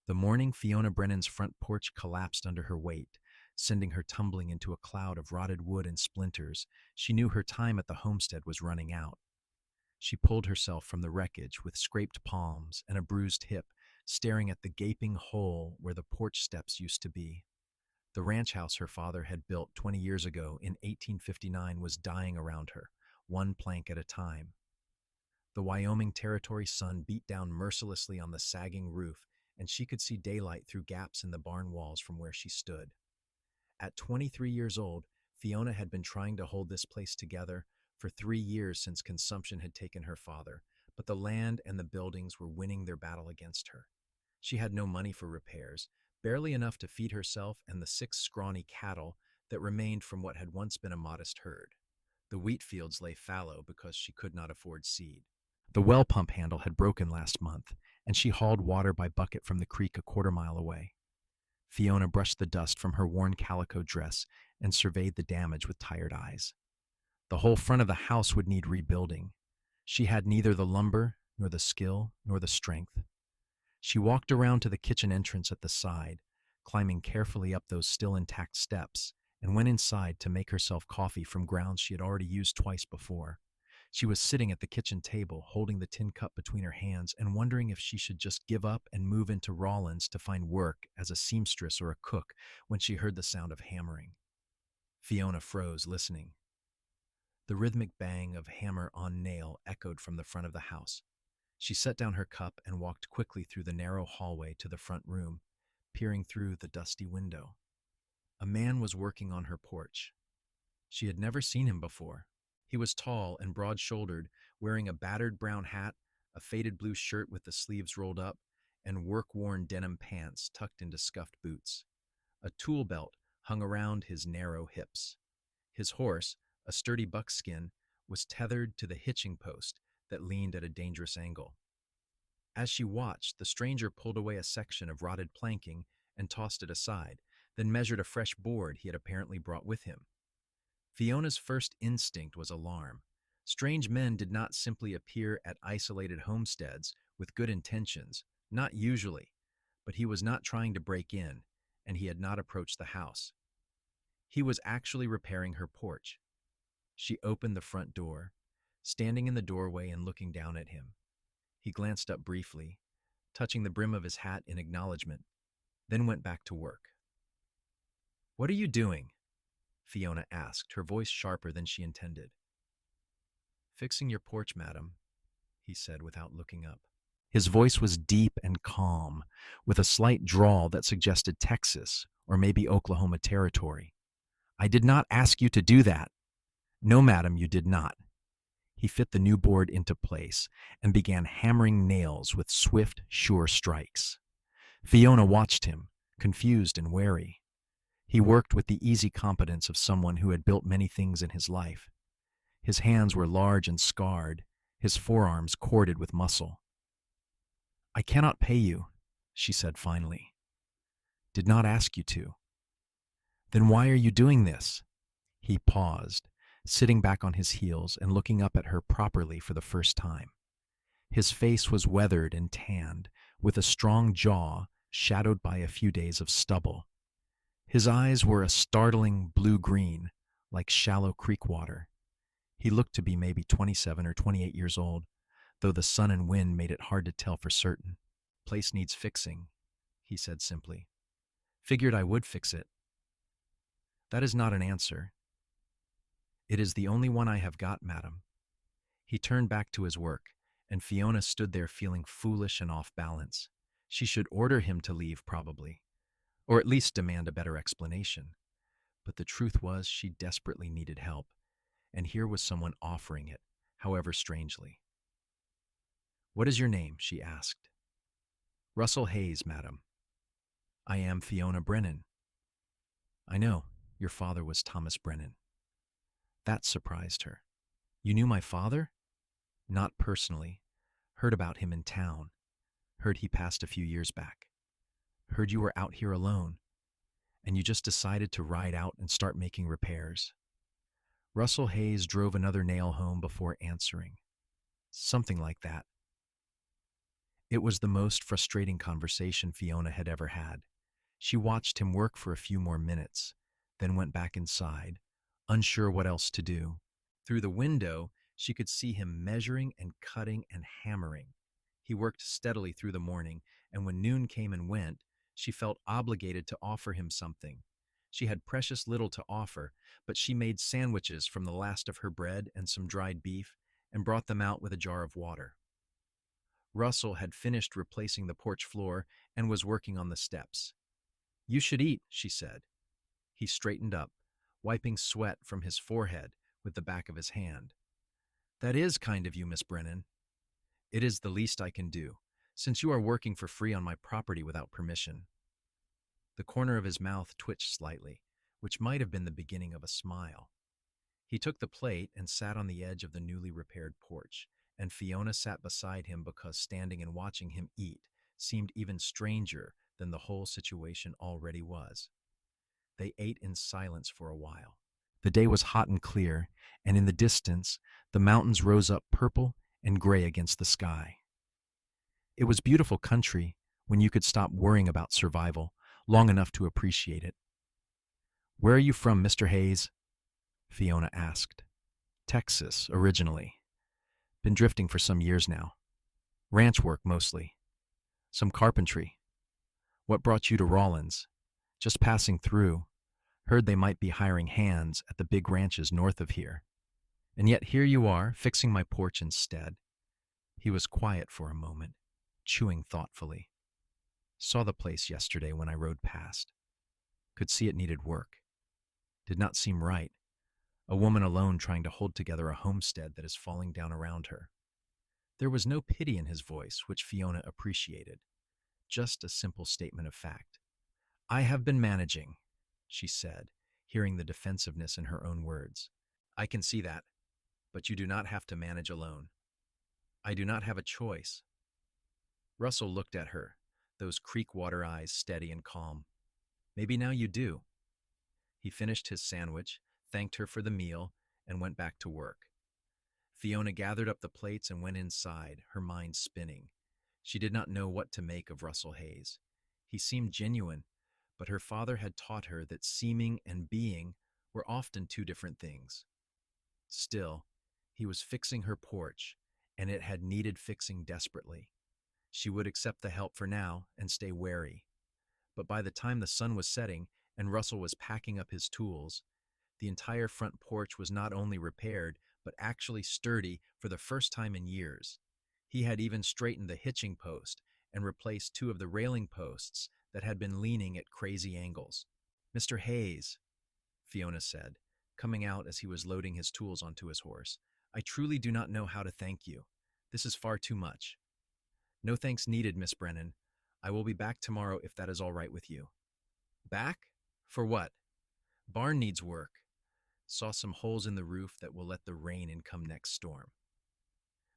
The morning Fiona Brennan's front porch collapsed under her weight, sending her tumbling into a cloud of rotted wood and splinters, she knew her time at the homestead was running out. She pulled herself from the wreckage with scraped palms and a bruised hip, staring at the gaping hole where the porch steps used to be. The ranch house her father had built 20 years ago in 1859 was dying around her, one plank at a time. The Wyoming Territory sun beat down mercilessly on the sagging roof, and she could see daylight through gaps in the barn walls from where she stood. At 23 years old, Fiona had been trying to hold this place together for 3 years since consumption had taken her father, but the land and the buildings were winning their battle against her. She had no money for repairs, barely enough to feed herself and the 6 scrawny cattle that remained from what had once been a modest herd. The wheat fields lay fallow because she could not afford seed. The well pump handle had broken last month, and she hauled water by bucket from the creek a quarter-mile away. Fiona brushed the dust from her worn calico dress and surveyed the damage with tired eyes. The whole front of the house would need rebuilding. She had neither the lumber, nor the skill, nor the strength. She walked around to the kitchen entrance at the side, climbing carefully up those still intact steps, and went inside to make herself coffee from grounds she had already used twice before. She was sitting at the kitchen table, holding the tin cup between her hands and wondering if she should just give up and move into Rawlins to find work as a seamstress or a cook when she heard the sound of hammering. Fiona froze, listening. The rhythmic bang of hammer on nail echoed from the front of the house. She set down her cup and walked quickly through the narrow hallway to the front room, peering through the dusty window. A man was working on her porch. She had never seen him before. He was tall and broad-shouldered, wearing a battered brown hat, a faded blue shirt with the sleeves rolled up, and work-worn denim pants tucked into scuffed boots. A tool belt hung around his narrow hips. His horse, a sturdy buckskin, was tethered to the hitching post that leaned at a dangerous angle. As she watched, the stranger pulled away a section of rotted planking and tossed it aside, then measured a fresh board he had apparently brought with him. Fiona's first instinct was alarm. Strange men did not simply appear at isolated homesteads with good intentions, not usually, but he was not trying to break in, and he had not approached the house. He was actually repairing her porch. She opened the front door, standing in the doorway and looking down at him. He glanced up briefly, touching the brim of his hat in acknowledgement, then went back to work. "What are you doing?" Fiona asked, her voice sharper than she intended. "Fixing your porch, madam," he said without looking up. His voice was deep and calm, with a slight drawl that suggested Texas or maybe Oklahoma Territory. "I did not ask you to do that." "No, madam, you did not." He fit the new board into place and began hammering nails with swift, sure strikes. Fiona watched him, confused and wary. He worked with the easy competence of someone who had built many things in his life. His hands were large and scarred, his forearms corded with muscle. "I cannot pay you," she said finally. "Did not ask you to." "Then why are you doing this?" He paused, sitting back on his heels and looking up at her properly for the first time. His face was weathered and tanned, with a strong jaw shadowed by a few days of stubble. His eyes were a startling blue-green, like shallow creek water. He looked to be maybe 27 or 28 years old, though the sun and wind made it hard to tell for certain. "Place needs fixing," he said simply. "Figured I would fix it." "That is not an answer." "It is the only one I have got, madam." He turned back to his work, and Fiona stood there feeling foolish and off balance. She should order him to leave, probably, or at least demand a better explanation. But the truth was she desperately needed help, and here was someone offering it, however strangely. "What is your name?" she asked. "Russell Hayes, madam." "I am Fiona Brennan." "I know. Your father was Thomas Brennan." That surprised her. "You knew my father?" "Not personally. Heard about him in town. Heard he passed a few years back. Heard you were out here alone, and you just decided to ride out and start making repairs." Russell Hayes drove another nail home before answering. "Something like that." It was the most frustrating conversation Fiona had ever had. She watched him work for a few more minutes, then went back inside, unsure what else to do. Through the window, she could see him measuring and cutting and hammering. He worked steadily through the morning, and when noon came and went, she felt obligated to offer him something. She had precious little to offer, but she made sandwiches from the last of her bread and some dried beef and brought them out with a jar of water. Russell had finished replacing the porch floor and was working on the steps. "You should eat," she said. He straightened up, wiping sweat from his forehead with the back of his hand. "That is kind of you, Miss Brennan. It is the least I can do, since you are working for free on my property without permission." The corner of his mouth twitched slightly, which might have been the beginning of a smile. He took the plate and sat on the edge of the newly repaired porch, and Fiona sat beside him because standing and watching him eat seemed even stranger than the whole situation already was. They ate in silence for a while. The day was hot and clear, and in the distance, the mountains rose up purple and gray against the sky. It was beautiful country when you could stop worrying about survival long enough to appreciate it. "Where are you from, Mr. Hayes?" Fiona asked. "Texas, originally. Been drifting for some years now. Ranch work, mostly. Some carpentry. What brought you to Rawlins?" "Just passing through. Heard they might be hiring hands at the big ranches north of here. And yet here you are, fixing my porch instead." He was quiet for a moment, chewing thoughtfully. "Saw the place yesterday when I rode past. Could see it needed work. Did not seem right. A woman alone trying to hold together a homestead that is falling down around her." There was no pity in his voice, which Fiona appreciated. Just a simple statement of fact. "I have been managing," she said, hearing the defensiveness in her own words. "I can see that, but you do not have to manage alone. I do not have a choice." Russell looked at her, those creek water eyes steady and calm. "Maybe now you do." He finished his sandwich, thanked her for the meal, and went back to work. Fiona gathered up the plates and went inside, her mind spinning. She did not know what to make of Russell Hayes. He seemed genuine, but her father had taught her that seeming and being were often two different things. Still, he was fixing her porch, and it had needed fixing desperately. She would accept the help for now and stay wary. But by the time the sun was setting and Russell was packing up his tools, the entire front porch was not only repaired, but actually sturdy for the first time in years. He had even straightened the hitching post and replaced two of the railing posts that had been leaning at crazy angles. "Mr. Hayes," Fiona said, coming out as he was loading his tools onto his horse, "I truly do not know how to thank you. This is far too much." "No thanks needed, Miss Brennan. I will be back tomorrow if that is all right with you." "Back? For what?" "Barn needs work. Saw some holes in the roof that will let the rain in come next storm."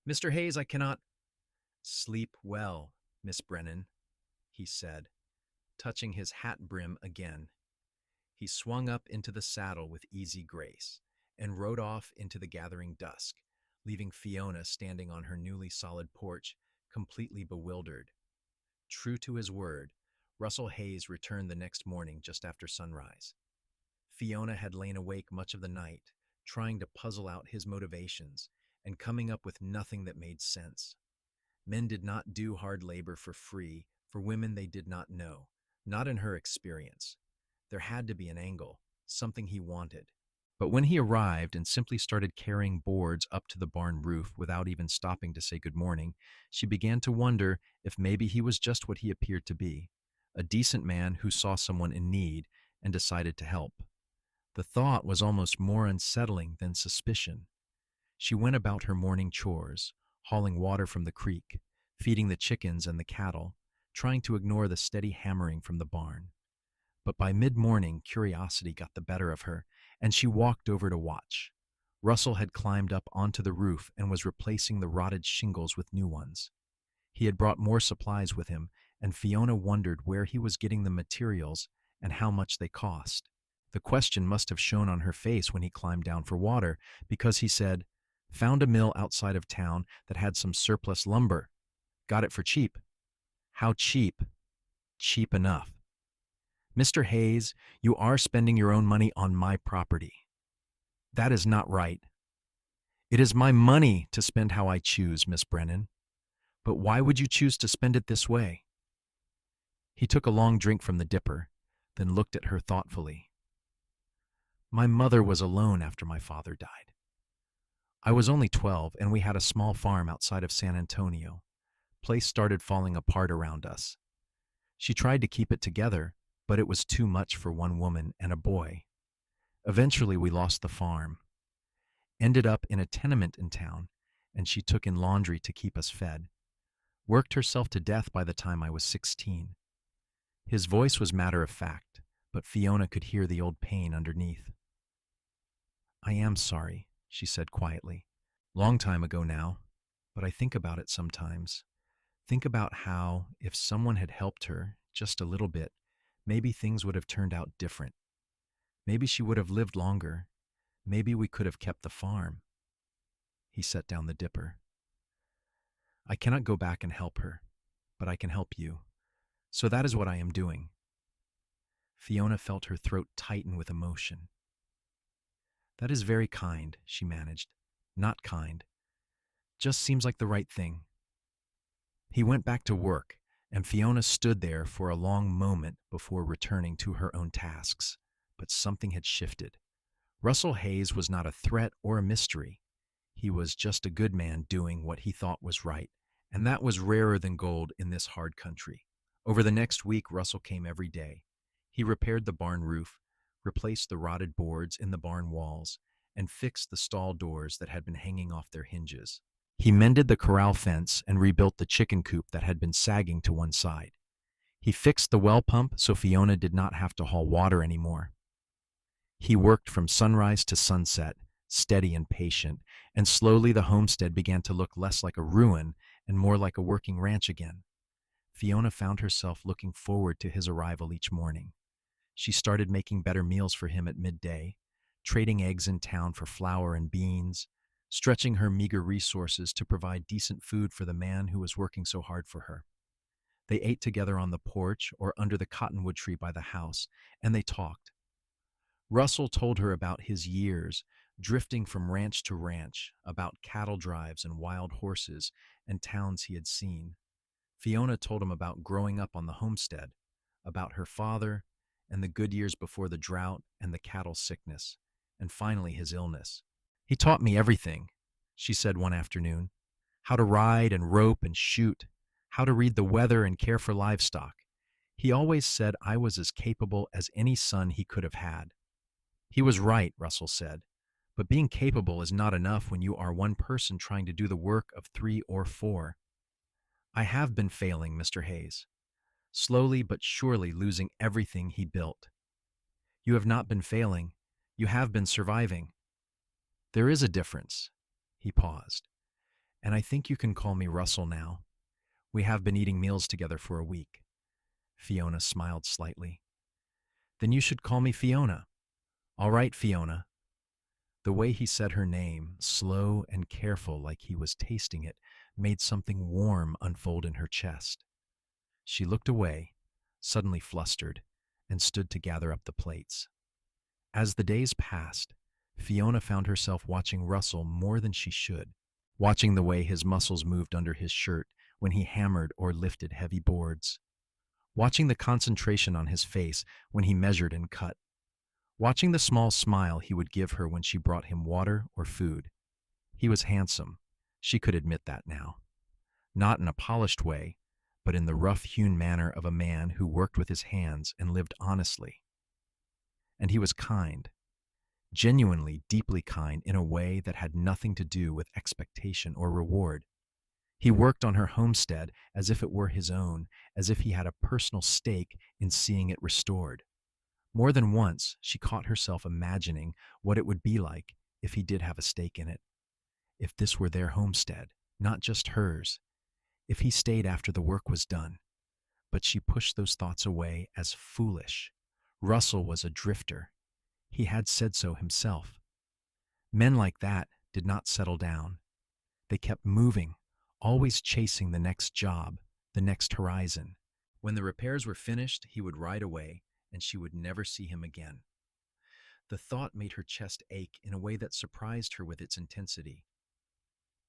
"Mr. Hayes, I cannot—" "Sleep well, Miss Brennan," he said, touching his hat brim again. He swung up into the saddle with easy grace and rode off into the gathering dusk, leaving Fiona standing on her newly solid porch, completely bewildered. True to his word, Russell Hayes returned the next morning just after sunrise. Fiona had lain awake much of the night, trying to puzzle out his motivations and coming up with nothing that made sense. Men did not do hard labor for free for women they did not know, not in her experience. There had to be an angle, something he wanted. But when he arrived and simply started carrying boards up to the barn roof without even stopping to say good morning, she began to wonder if maybe he was just what he appeared to be, a decent man who saw someone in need and decided to help. The thought was almost more unsettling than suspicion. She went about her morning chores, hauling water from the creek, feeding the chickens and the cattle, trying to ignore the steady hammering from the barn. But by mid-morning, curiosity got the better of her, and she walked over to watch. Russell had climbed up onto the roof and was replacing the rotted shingles with new ones. He had brought more supplies with him, and Fiona wondered where he was getting the materials and how much they cost. The question must have shown on her face when he climbed down for water, because he said, "Found a mill outside of town that had some surplus lumber. Got it for cheap. How cheap? Cheap enough. Mr. Hayes, you are spending your own money on my property. That is not right. It is my money to spend how I choose, Miss Brennan. But why would you choose to spend it this way? He took a long drink from the dipper, then looked at her thoughtfully. My mother was alone after my father died. I was only 12, and we had a small farm outside of San Antonio. Place started falling apart around us. She tried to keep it together, but it was too much for one woman and a boy. Eventually, we lost the farm. Ended up in a tenement in town, and she took in laundry to keep us fed. Worked herself to death by the time I was 16. His voice was matter of fact, but Fiona could hear the old pain underneath. I am sorry, she said quietly. Long time ago now, but I think about it sometimes. Think about how, if someone had helped her just a little bit, maybe things would have turned out different. Maybe she would have lived longer. Maybe we could have kept the farm. He set down the dipper. I cannot go back and help her, but I can help you. So that is what I am doing. Fiona felt her throat tighten with emotion. That is very kind, she managed. Not kind. Just seems like the right thing. He went back to work, and Fiona stood there for a long moment before returning to her own tasks. But something had shifted. Russell Hayes was not a threat or a mystery. He was just a good man doing what he thought was right, and that was rarer than gold in this hard country. Over the next week, Russell came every day. He repaired the barn roof, replaced the rotted boards in the barn walls, and fixed the stall doors that had been hanging off their hinges. He mended the corral fence and rebuilt the chicken coop that had been sagging to one side. He fixed the well pump so Fiona did not have to haul water anymore. He worked from sunrise to sunset, steady and patient, and slowly the homestead began to look less like a ruin and more like a working ranch again. Fiona found herself looking forward to his arrival each morning. She started making better meals for him at midday, trading eggs in town for flour and beans, stretching her meager resources to provide decent food for the man who was working so hard for her. They ate together on the porch or under the cottonwood tree by the house, and they talked. Russell told her about his years drifting from ranch to ranch, about cattle drives and wild horses and towns he had seen. Fiona told him about growing up on the homestead, about her father and the good years before the drought and the cattle sickness, and finally his illness. He taught me everything, she said one afternoon. How to ride and rope and shoot, how to read the weather and care for livestock. He always said I was as capable as any son he could have had. He was right, Russell said, but being capable is not enough when you are one person trying to do the work of 3 or 4. I have been failing, Mr. Hayes, slowly but surely losing everything he built. You have not been failing, you have been surviving. There is a difference. He paused. And I think you can call me Russell now. We have been eating meals together for a week. Fiona smiled slightly. Then you should call me Fiona. All right, Fiona. The way he said her name, slow and careful like he was tasting it, made something warm unfold in her chest. She looked away, suddenly flustered, and stood to gather up the plates. As the days passed, Fiona found herself watching Russell more than she should, watching the way his muscles moved under his shirt when he hammered or lifted heavy boards, watching the concentration on his face when he measured and cut, watching the small smile he would give her when she brought him water or food. He was handsome. She could admit that now. Not in a polished way, but in the rough-hewn manner of a man who worked with his hands and lived honestly. And he was kind, genuinely, deeply kind in a way that had nothing to do with expectation or reward. He worked on her homestead as if it were his own, as if he had a personal stake in seeing it restored. More than once, she caught herself imagining what it would be like if he did have a stake in it. If this were their homestead, not just hers. If he stayed after the work was done. But she pushed those thoughts away as foolish. Russell was a drifter. He had said so himself. Men like that did not settle down. They kept moving, always chasing the next job, the next horizon. When the repairs were finished, he would ride away, and she would never see him again. The thought made her chest ache in a way that surprised her with its intensity.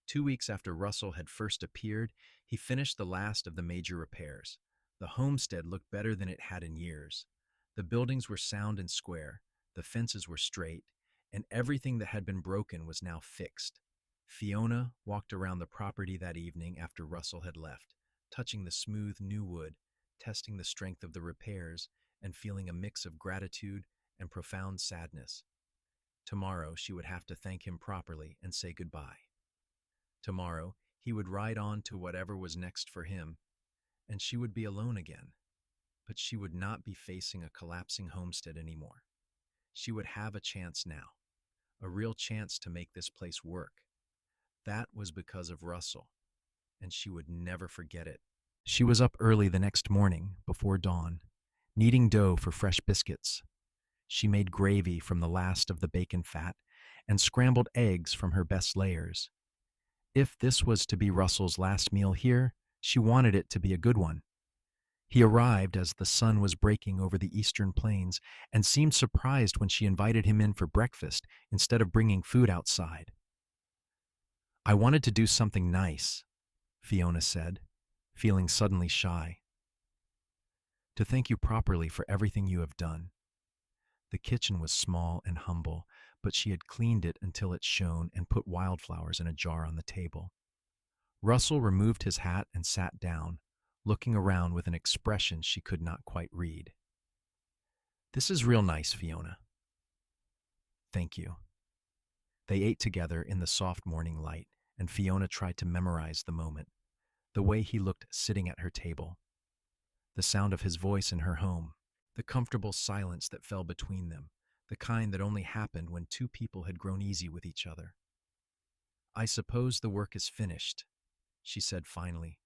2 weeks after Russell had first appeared, he finished the last of the major repairs. The homestead looked better than it had in years. The buildings were sound and square, the fences were straight, and everything that had been broken was now fixed. Fiona walked around the property that evening after Russell had left, touching the smooth new wood, testing the strength of the repairs, and feeling a mix of gratitude and profound sadness. Tomorrow she would have to thank him properly and say goodbye. Tomorrow he would ride on to whatever was next for him, and she would be alone again. But she would not be facing a collapsing homestead anymore. She would have a chance now, a real chance to make this place work. That was because of Russell, and she would never forget it. She was up early the next morning, before dawn, kneading dough for fresh biscuits. She made gravy from the last of the bacon fat and scrambled eggs from her best layers. If this was to be Russell's last meal here, she wanted it to be a good one. He arrived as the sun was breaking over the eastern plains and seemed surprised when she invited him in for breakfast instead of bringing food outside. "I wanted to do something nice," Fiona said, feeling suddenly shy. "To thank you properly for everything you have done." The kitchen was small and humble, but she had cleaned it until it shone and put wildflowers in a jar on the table. Russell removed his hat and sat down, looking around with an expression she could not quite read. "This is real nice, Fiona." "Thank you." They ate together in the soft morning light, and Fiona tried to memorize the moment, the way he looked sitting at her table, the sound of his voice in her home, the comfortable silence that fell between them, the kind that only happened when two people had grown easy with each other. "I suppose the work is finished," she said finally,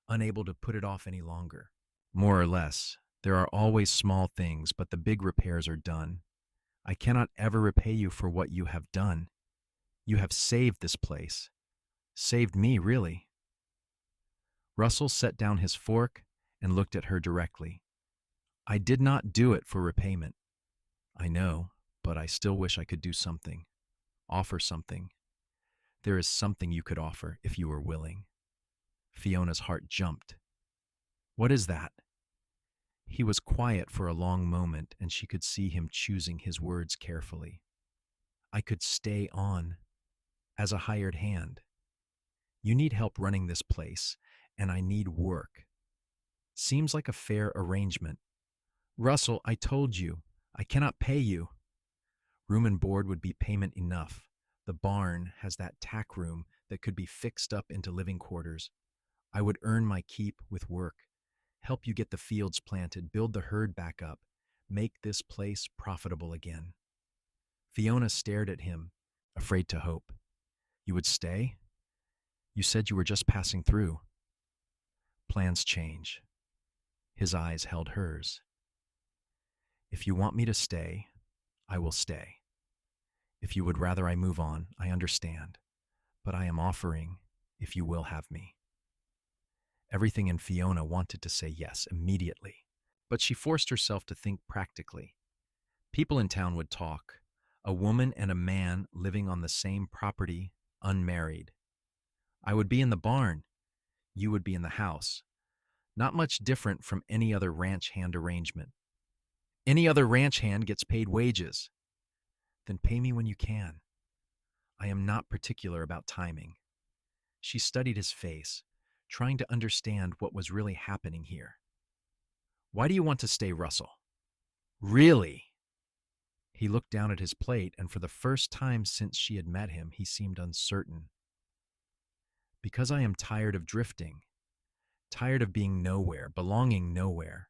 unable to put it off any longer. "More or less. There are always small things, but the big repairs are done. I cannot ever repay you for what you have done. You have saved this place. Saved me, really." Russell set down his fork and looked at her directly. "I did not do it for repayment. I know, but I still wish I could do something. Offer something. There is something you could offer if you were willing." Fiona's heart jumped. "What is that?" He was quiet for a long moment, and she could see him choosing his words carefully. "I could stay on as a hired hand. You need help running this place, and I need work. Seems like a fair arrangement." "Russell, I told you, I cannot pay you." "Room and board would be payment enough. The barn has that tack room that could be fixed up into living quarters. I would earn my keep with work, help you get the fields planted, build the herd back up, make this place profitable again." Fiona stared at him, afraid to hope. "You would stay? You said you were just passing through." "Plans change." His eyes held hers. "If you want me to stay, I will stay. If you would rather I move on, I understand. But I am offering if you will have me." Everything in Fiona wanted to say yes immediately, but she forced herself to think practically. People in town would talk. A woman and a man living on the same property, unmarried. "I would be in the barn. You would be in the house. Not much different from any other ranch hand arrangement." "Any other ranch hand gets paid wages." "Then pay me when you can. I am not particular about timing." She studied his face, trying to understand what was really happening here. "Why do you want to stay, Russell? Really?" He looked down at his plate, and for the first time since she had met him, he seemed uncertain. "Because I am tired of drifting, tired of being nowhere, belonging nowhere.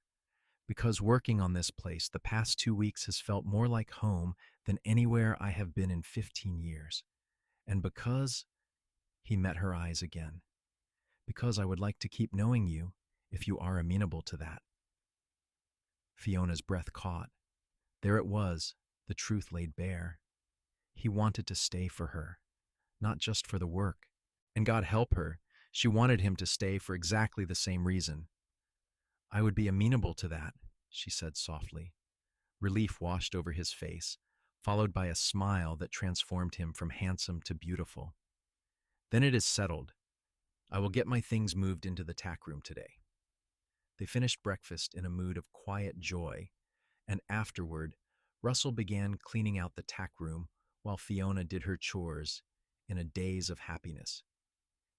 Because working on this place the past 2 weeks has felt more like home than anywhere I have been in 15 years. And because," he met her eyes again, "because I would like to keep knowing you if you are amenable to that." Fiona's breath caught. There it was, the truth laid bare. He wanted to stay for her, not just for the work. And God help her, She wanted him to stay for exactly the same reason. I would be amenable to that, she said softly. Relief washed over his face, followed by a smile that transformed him from handsome to beautiful. Then it is settled. I will get my things moved into the tack room today. They finished breakfast in a mood of quiet joy, and afterward, Russell began cleaning out the tack room while Fiona did her chores in a daze of happiness.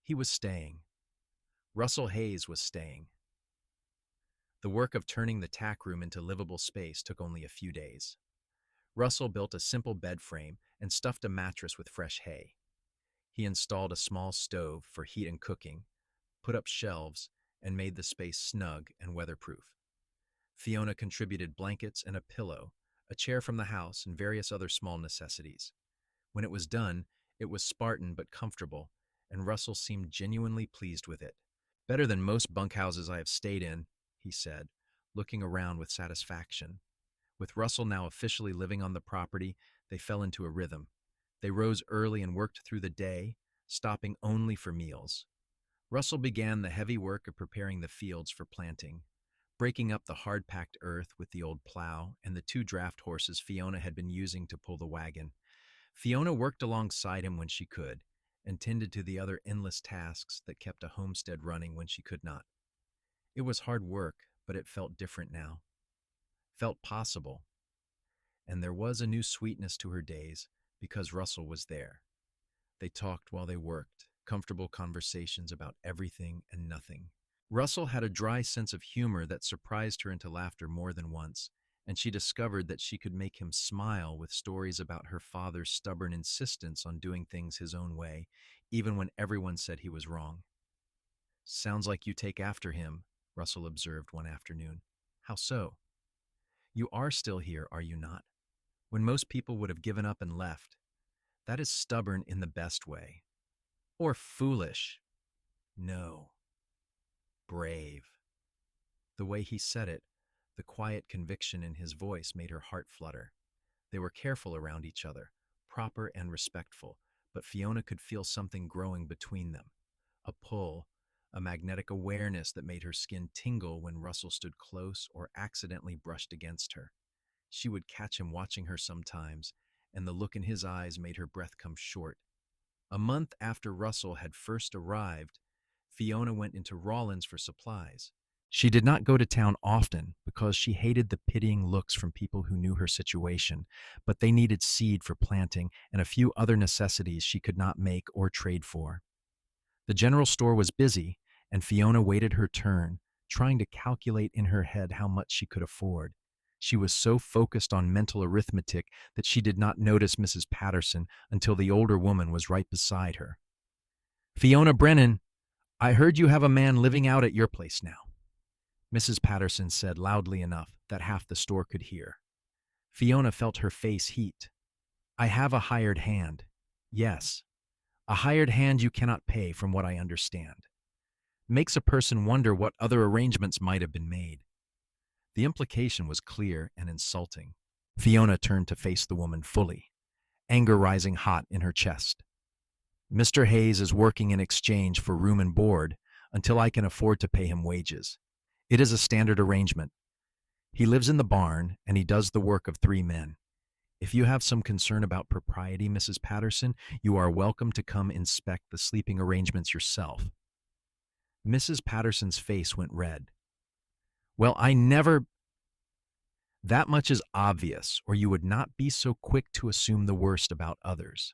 He was staying. Russell Hayes was staying. The work of turning the tack room into livable space took only a few days. Russell built a simple bed frame and stuffed a mattress with fresh hay. He installed a small stove for heat and cooking, put up shelves, and made the space snug and weatherproof. Fiona contributed blankets and a pillow, a chair from the house, and various other small necessities. When it was done, it was Spartan but comfortable, and Russell seemed genuinely pleased with it. Better than most bunkhouses I have stayed in, he said, looking around with satisfaction. With Russell now officially living on the property, they fell into a rhythm. They rose early and worked through the day, stopping only for meals. Russell began the heavy work of preparing the fields for planting, breaking up the hard-packed earth with the old plow and the two draft horses Fiona had been using to pull the wagon. Fiona worked alongside him when she could, and tended to the other endless tasks that kept a homestead running when she could not. It was hard work, but it felt different now. Felt possible. And there was a new sweetness to her days because Russell was there. They talked while they worked, comfortable conversations about everything and nothing. Russell had a dry sense of humor that surprised her into laughter more than once, and she discovered that she could make him smile with stories about her father's stubborn insistence on doing things his own way, even when everyone said he was wrong. "Sounds like you take after him," Russell observed one afternoon. "How so?" "You are still here, are you not? When most people would have given up and left. That is stubborn in the best way. Or foolish. No. Brave." The way he said it, the quiet conviction in his voice made her heart flutter. They were careful around each other, proper and respectful, but Fiona could feel something growing between them. A pull, a magnetic awareness that made her skin tingle when Russell stood close or accidentally brushed against her. She would catch him watching her sometimes, and the look in his eyes made her breath come short. A month after Russell had first arrived, Fiona went into Rawlins for supplies. She did not go to town often because she hated the pitying looks from people who knew her situation, but they needed seed for planting and a few other necessities she could not make or trade for. The general store was busy, and Fiona waited her turn, trying to calculate in her head how much she could afford. She was so focused on mental arithmetic that she did not notice Mrs. Patterson until the older woman was right beside her. "Fiona Brennan, I heard you have a man living out at your place now," Mrs. Patterson said loudly enough that half the store could hear. Fiona felt her face heat. "I have a hired hand. Yes, a hired hand you cannot pay, from what I understand. Makes a person wonder what other arrangements might have been made." The implication was clear and insulting. Fiona turned to face the woman fully, anger rising hot in her chest. "Mr. Hayes is working in exchange for room and board until I can afford to pay him wages. It is a standard arrangement. He lives in the barn, and he does the work of 3 men. If you have some concern about propriety, Mrs. Patterson, you are welcome to come inspect the sleeping arrangements yourself." Mrs. Patterson's face went red. "Well, I never—" "That much is obvious, or you would not be so quick to assume the worst about others."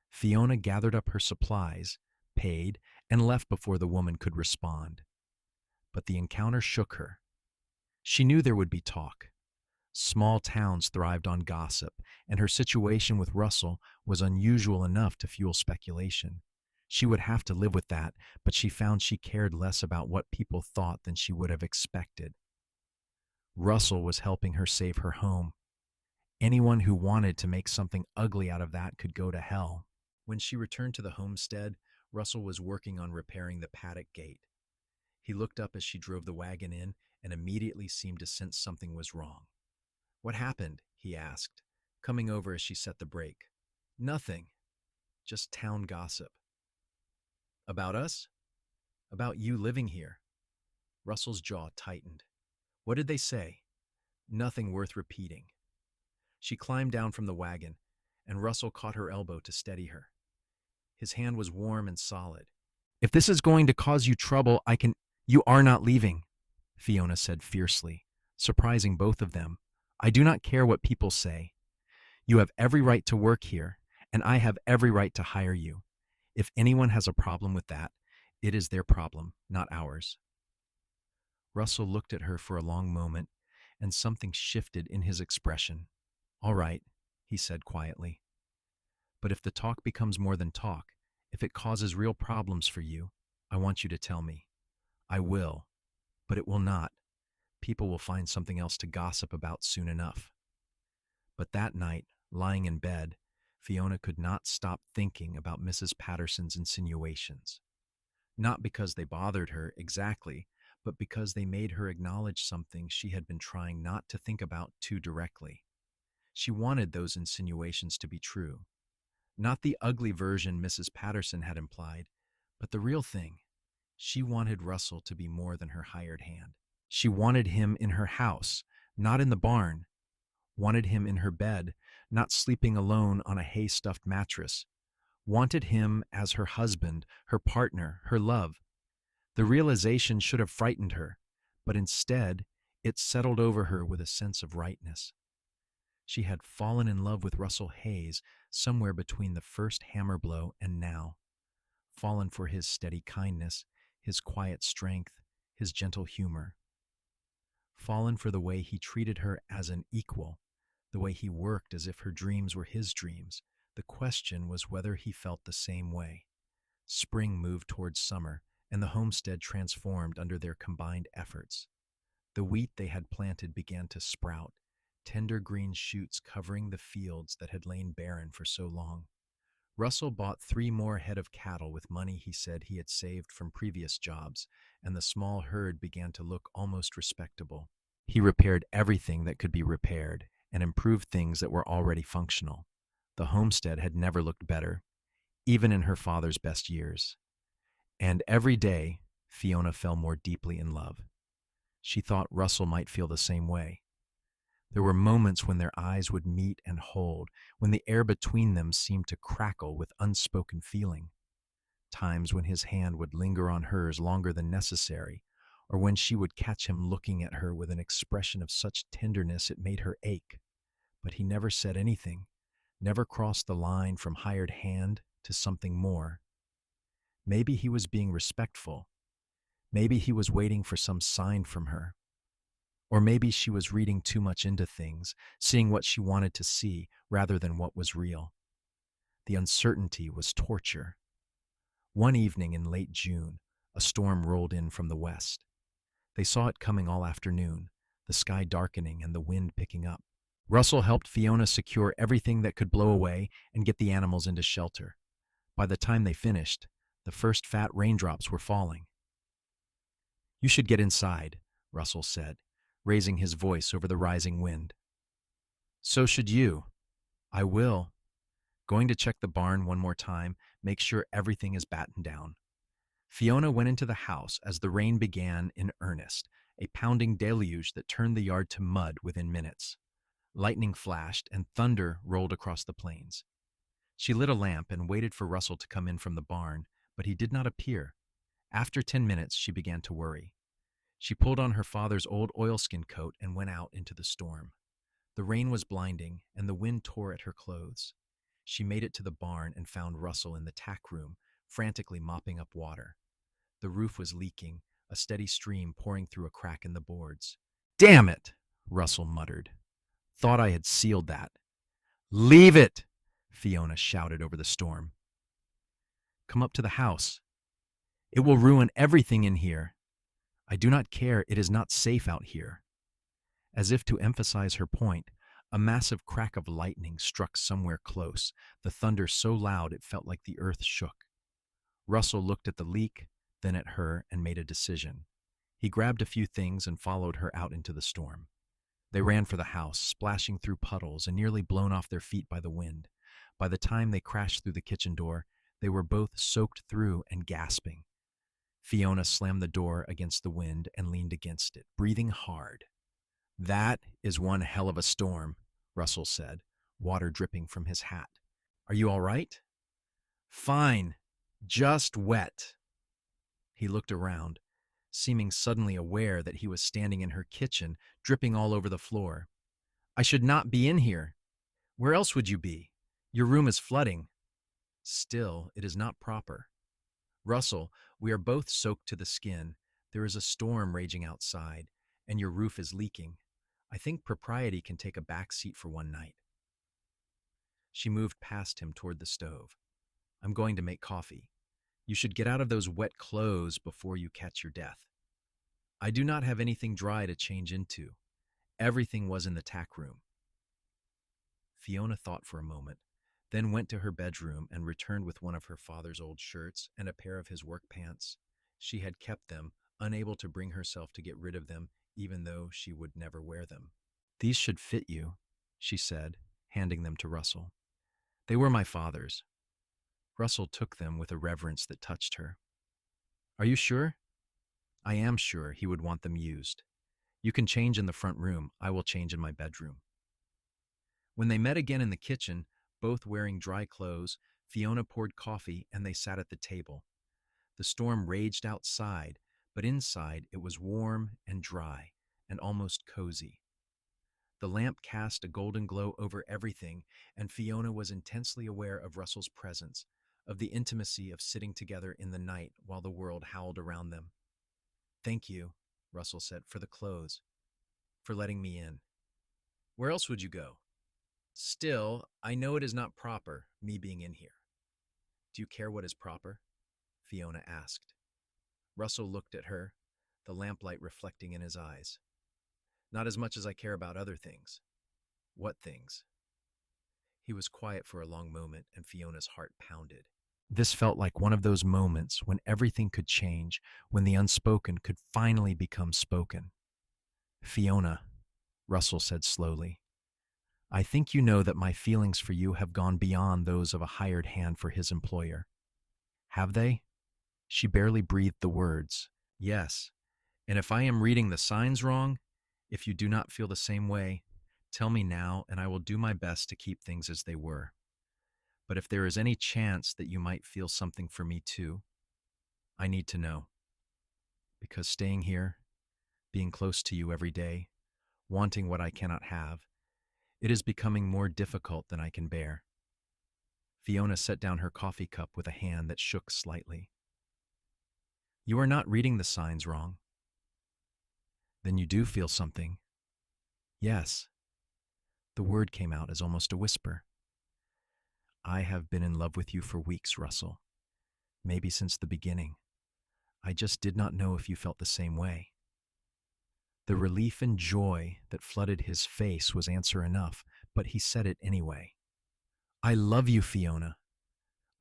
Fiona gathered up her supplies, paid, and left before the woman could respond. But the encounter shook her. She knew there would be talk. Small towns thrived on gossip, and her situation with Russell was unusual enough to fuel speculation. She would have to live with that, but she found she cared less about what people thought than she would have expected. Russell was helping her save her home. Anyone who wanted to make something ugly out of that could go to hell. When she returned to the homestead, Russell was working on repairing the paddock gate. He looked up as she drove the wagon in and immediately seemed to sense something was wrong. "What happened?" he asked, coming over as she set the brake. "Nothing. Just town gossip." "About us?" About you living here. Russell's jaw tightened. What did they say? Nothing worth repeating. She climbed down from the wagon, and Russell caught her elbow to steady her. His hand was warm and solid. If this is going to cause you trouble, I can. You are not leaving, Fiona said fiercely, surprising both of them. I do not care what people say. You have every right to work here, and I have every right to hire you. If anyone has a problem with that, it is their problem, not ours. Russell looked at her for a long moment, and something shifted in his expression. All right, he said quietly. But if the talk becomes more than talk, if it causes real problems for you, I want you to tell me. I will, but it will not. People will find something else to gossip about soon enough. But that night, lying in bed, Fiona could not stop thinking about Mrs. Patterson's insinuations. Not because they bothered her exactly, but because they made her acknowledge something she had been trying not to think about too directly. She wanted those insinuations to be true. Not the ugly version Mrs. Patterson had implied, but the real thing. She wanted Russell to be more than her hired hand. She wanted him in her house, not in the barn. Wanted him in her bed, not sleeping alone on a hay-stuffed mattress. Wanted him as her husband, her partner, her love. The realization should have frightened her, but instead, it settled over her with a sense of rightness. She had fallen in love with Russell Hayes somewhere between the first hammer blow and now. Fallen for his steady kindness, his quiet strength, his gentle humor. Fallen for the way he treated her as an equal, the way he worked as if her dreams were his dreams. The question was whether he felt the same way. Spring moved towards summer, and the homestead transformed under their combined efforts. The wheat they had planted began to sprout, tender green shoots covering the fields that had lain barren for so long. Russell bought 3 more head of cattle with money he said he had saved from previous jobs, and the small herd began to look almost respectable. He repaired everything that could be repaired and improved things that were already functional. The homestead had never looked better, even in her father's best years. And every day, Fiona fell more deeply in love. She thought Russell might feel the same way. There were moments when their eyes would meet and hold, when the air between them seemed to crackle with unspoken feeling. Times when his hand would linger on hers longer than necessary, or when she would catch him looking at her with an expression of such tenderness it made her ache. But he never said anything, never crossed the line from hired hand to something more. Maybe he was being respectful. Maybe he was waiting for some sign from her. Or maybe she was reading too much into things, seeing what she wanted to see rather than what was real. The uncertainty was torture. One evening in late June, a storm rolled in from the west. They saw it coming all afternoon, the sky darkening and the wind picking up. Russell helped Fiona secure everything that could blow away and get the animals into shelter. By the time they finished, the first fat raindrops were falling. "You should get inside," Russell said, raising his voice over the rising wind. "So should you." "I will. Going to check the barn one more time, make sure everything is battened down." Fiona went into the house as the rain began in earnest, a pounding deluge that turned the yard to mud within minutes. Lightning flashed and thunder rolled across the plains. She lit a lamp and waited for Russell to come in from the barn, but he did not appear. After 10 minutes, she began to worry. She pulled on her father's old oilskin coat and went out into the storm. The rain was blinding, and the wind tore at her clothes. She made it to the barn and found Russell in the tack room, frantically mopping up water. The roof was leaking, a steady stream pouring through a crack in the boards. "Damn it!" Russell muttered. "Thought I had sealed that." "Leave it!" Fiona shouted over the storm. "Come up to the house. It will ruin everything in here. I do not care, it is not safe out here." As if to emphasize her point, a massive crack of lightning struck somewhere close, the thunder so loud it felt like the earth shook. Russell looked at the leak, then at her, and made a decision. He grabbed a few things and followed her out into the storm. They ran for the house, splashing through puddles and nearly blown off their feet by the wind. By the time they crashed through the kitchen door, they were both soaked through and gasping. Fiona slammed the door against the wind and leaned against it, breathing hard. That is one hell of a storm, Russell said, water dripping from his hat. Are you all right? Fine, just wet. He looked around, seeming suddenly aware that he was standing in her kitchen, dripping all over the floor. I should not be in here. Where else would you be? Your room is flooding. Still, it is not proper. Russell, we are both soaked to the skin. There is a storm raging outside, and your roof is leaking. I think propriety can take a back seat for one night. She moved past him toward the stove. I'm going to make coffee. You should get out of those wet clothes before you catch your death. I do not have anything dry to change into. Everything was in the tack room. Fiona thought for a moment, then went to her bedroom and returned with one of her father's old shirts and a pair of his work pants. She had kept them, unable to bring herself to get rid of them, even though she would never wear them. These should fit you, she said, handing them to Russell. They were my father's. Russell took them with a reverence that touched her. Are you sure? I am sure he would want them used. You can change in the front room. I will change in my bedroom. When they met again in the kitchen, both wearing dry clothes, Fiona poured coffee and they sat at the table. The storm raged outside, but inside it was warm and dry and almost cozy. The lamp cast a golden glow over everything, and Fiona was intensely aware of Russell's presence, of the intimacy of sitting together in the night while the world howled around them. Thank you, Russell said, for the clothes, for letting me in. Where else would you go? Still, I know it is not proper, me being in here. Do you care what is proper? Fiona asked. Russell looked at her, the lamplight reflecting in his eyes. Not as much as I care about other things. What things? He was quiet for a long moment, and Fiona's heart pounded. This felt like one of those moments when everything could change, when the unspoken could finally become spoken. Fiona, Russell said slowly, I think you know that my feelings for you have gone beyond those of a hired hand for his employer. Have they? She barely breathed the words. Yes, and if I am reading the signs wrong, if you do not feel the same way, tell me now and I will do my best to keep things as they were. But if there is any chance that you might feel something for me too, I need to know. Because staying here, being close to you every day, wanting what I cannot have, it is becoming more difficult than I can bear. Fiona set down her coffee cup with a hand that shook slightly. You are not reading the signs wrong. Then you do feel something. Yes. The word came out as almost a whisper. I have been in love with you for weeks, Russell. Maybe since the beginning. I just did not know if you felt the same way. The relief and joy that flooded his face was answer enough, but he said it anyway. I love you, Fiona.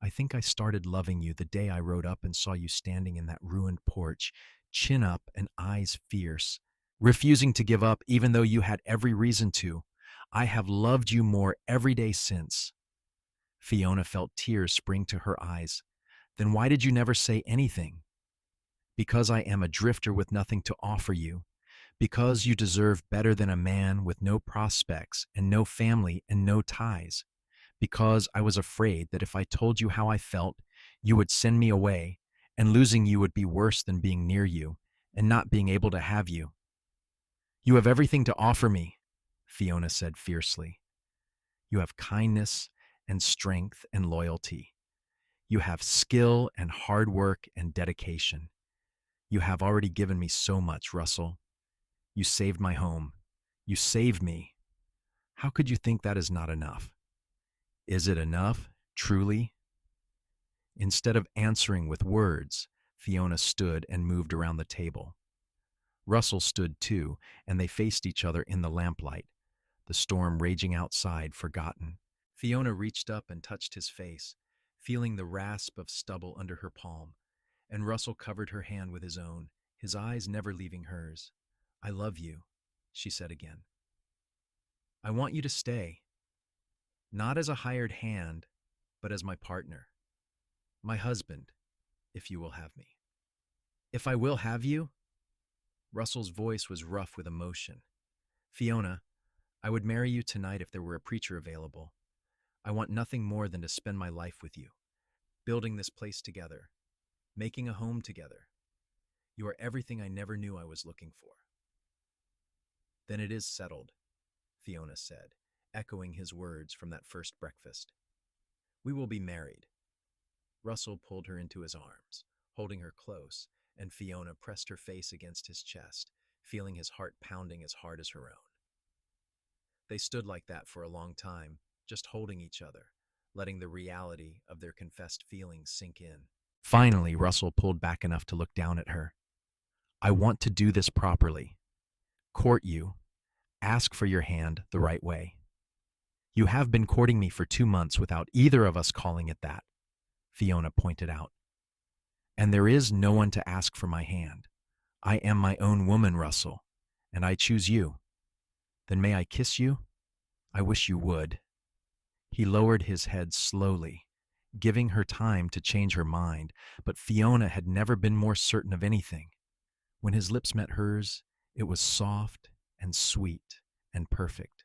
I think I started loving you the day I rode up and saw you standing in that ruined porch, chin up and eyes fierce, refusing to give up even though you had every reason to. I have loved you more every day since. Fiona felt tears spring to her eyes. Then why did you never say anything? Because I am a drifter with nothing to offer you. Because you deserve better than a man with no prospects and no family and no ties. Because I was afraid that if I told you how I felt, you would send me away, and losing you would be worse than being near you and not being able to have you. You have everything to offer me, Fiona said fiercely. You have kindness and strength and loyalty. You have skill and hard work and dedication. You have already given me so much, Russell. You saved my home. You saved me. How could you think that is not enough? Is it enough, truly? Instead of answering with words, Fiona stood and moved around the table. Russell stood too, and they faced each other in the lamplight, the storm raging outside forgotten. Fiona reached up and touched his face, feeling the rasp of stubble under her palm, and Russell covered her hand with his own, his eyes never leaving hers. I love you, she said again. I want you to stay. Not as a hired hand, but as my partner. My husband, if you will have me. If I will have you? Russell's voice was rough with emotion. Fiona, I would marry you tonight if there were a preacher available. I want nothing more than to spend my life with you, building this place together, making a home together. You are everything I never knew I was looking for. Then it is settled, Fiona said, echoing his words from that first breakfast. We will be married. Russell pulled her into his arms, holding her close, and Fiona pressed her face against his chest, feeling his heart pounding as hard as her own. They stood like that for a long time, just holding each other, letting the reality of their confessed feelings sink in. Finally, Russell pulled back enough to look down at her. I want to do this properly. Court you. Ask for your hand the right way. You have been courting me for 2 months without either of us calling it that, Fiona pointed out. And there is no one to ask for my hand. I am my own woman, Russell, and I choose you. Then may I kiss you? I wish you would. He lowered his head slowly, giving her time to change her mind, but Fiona had never been more certain of anything. When his lips met hers, it was soft and sweet and perfect.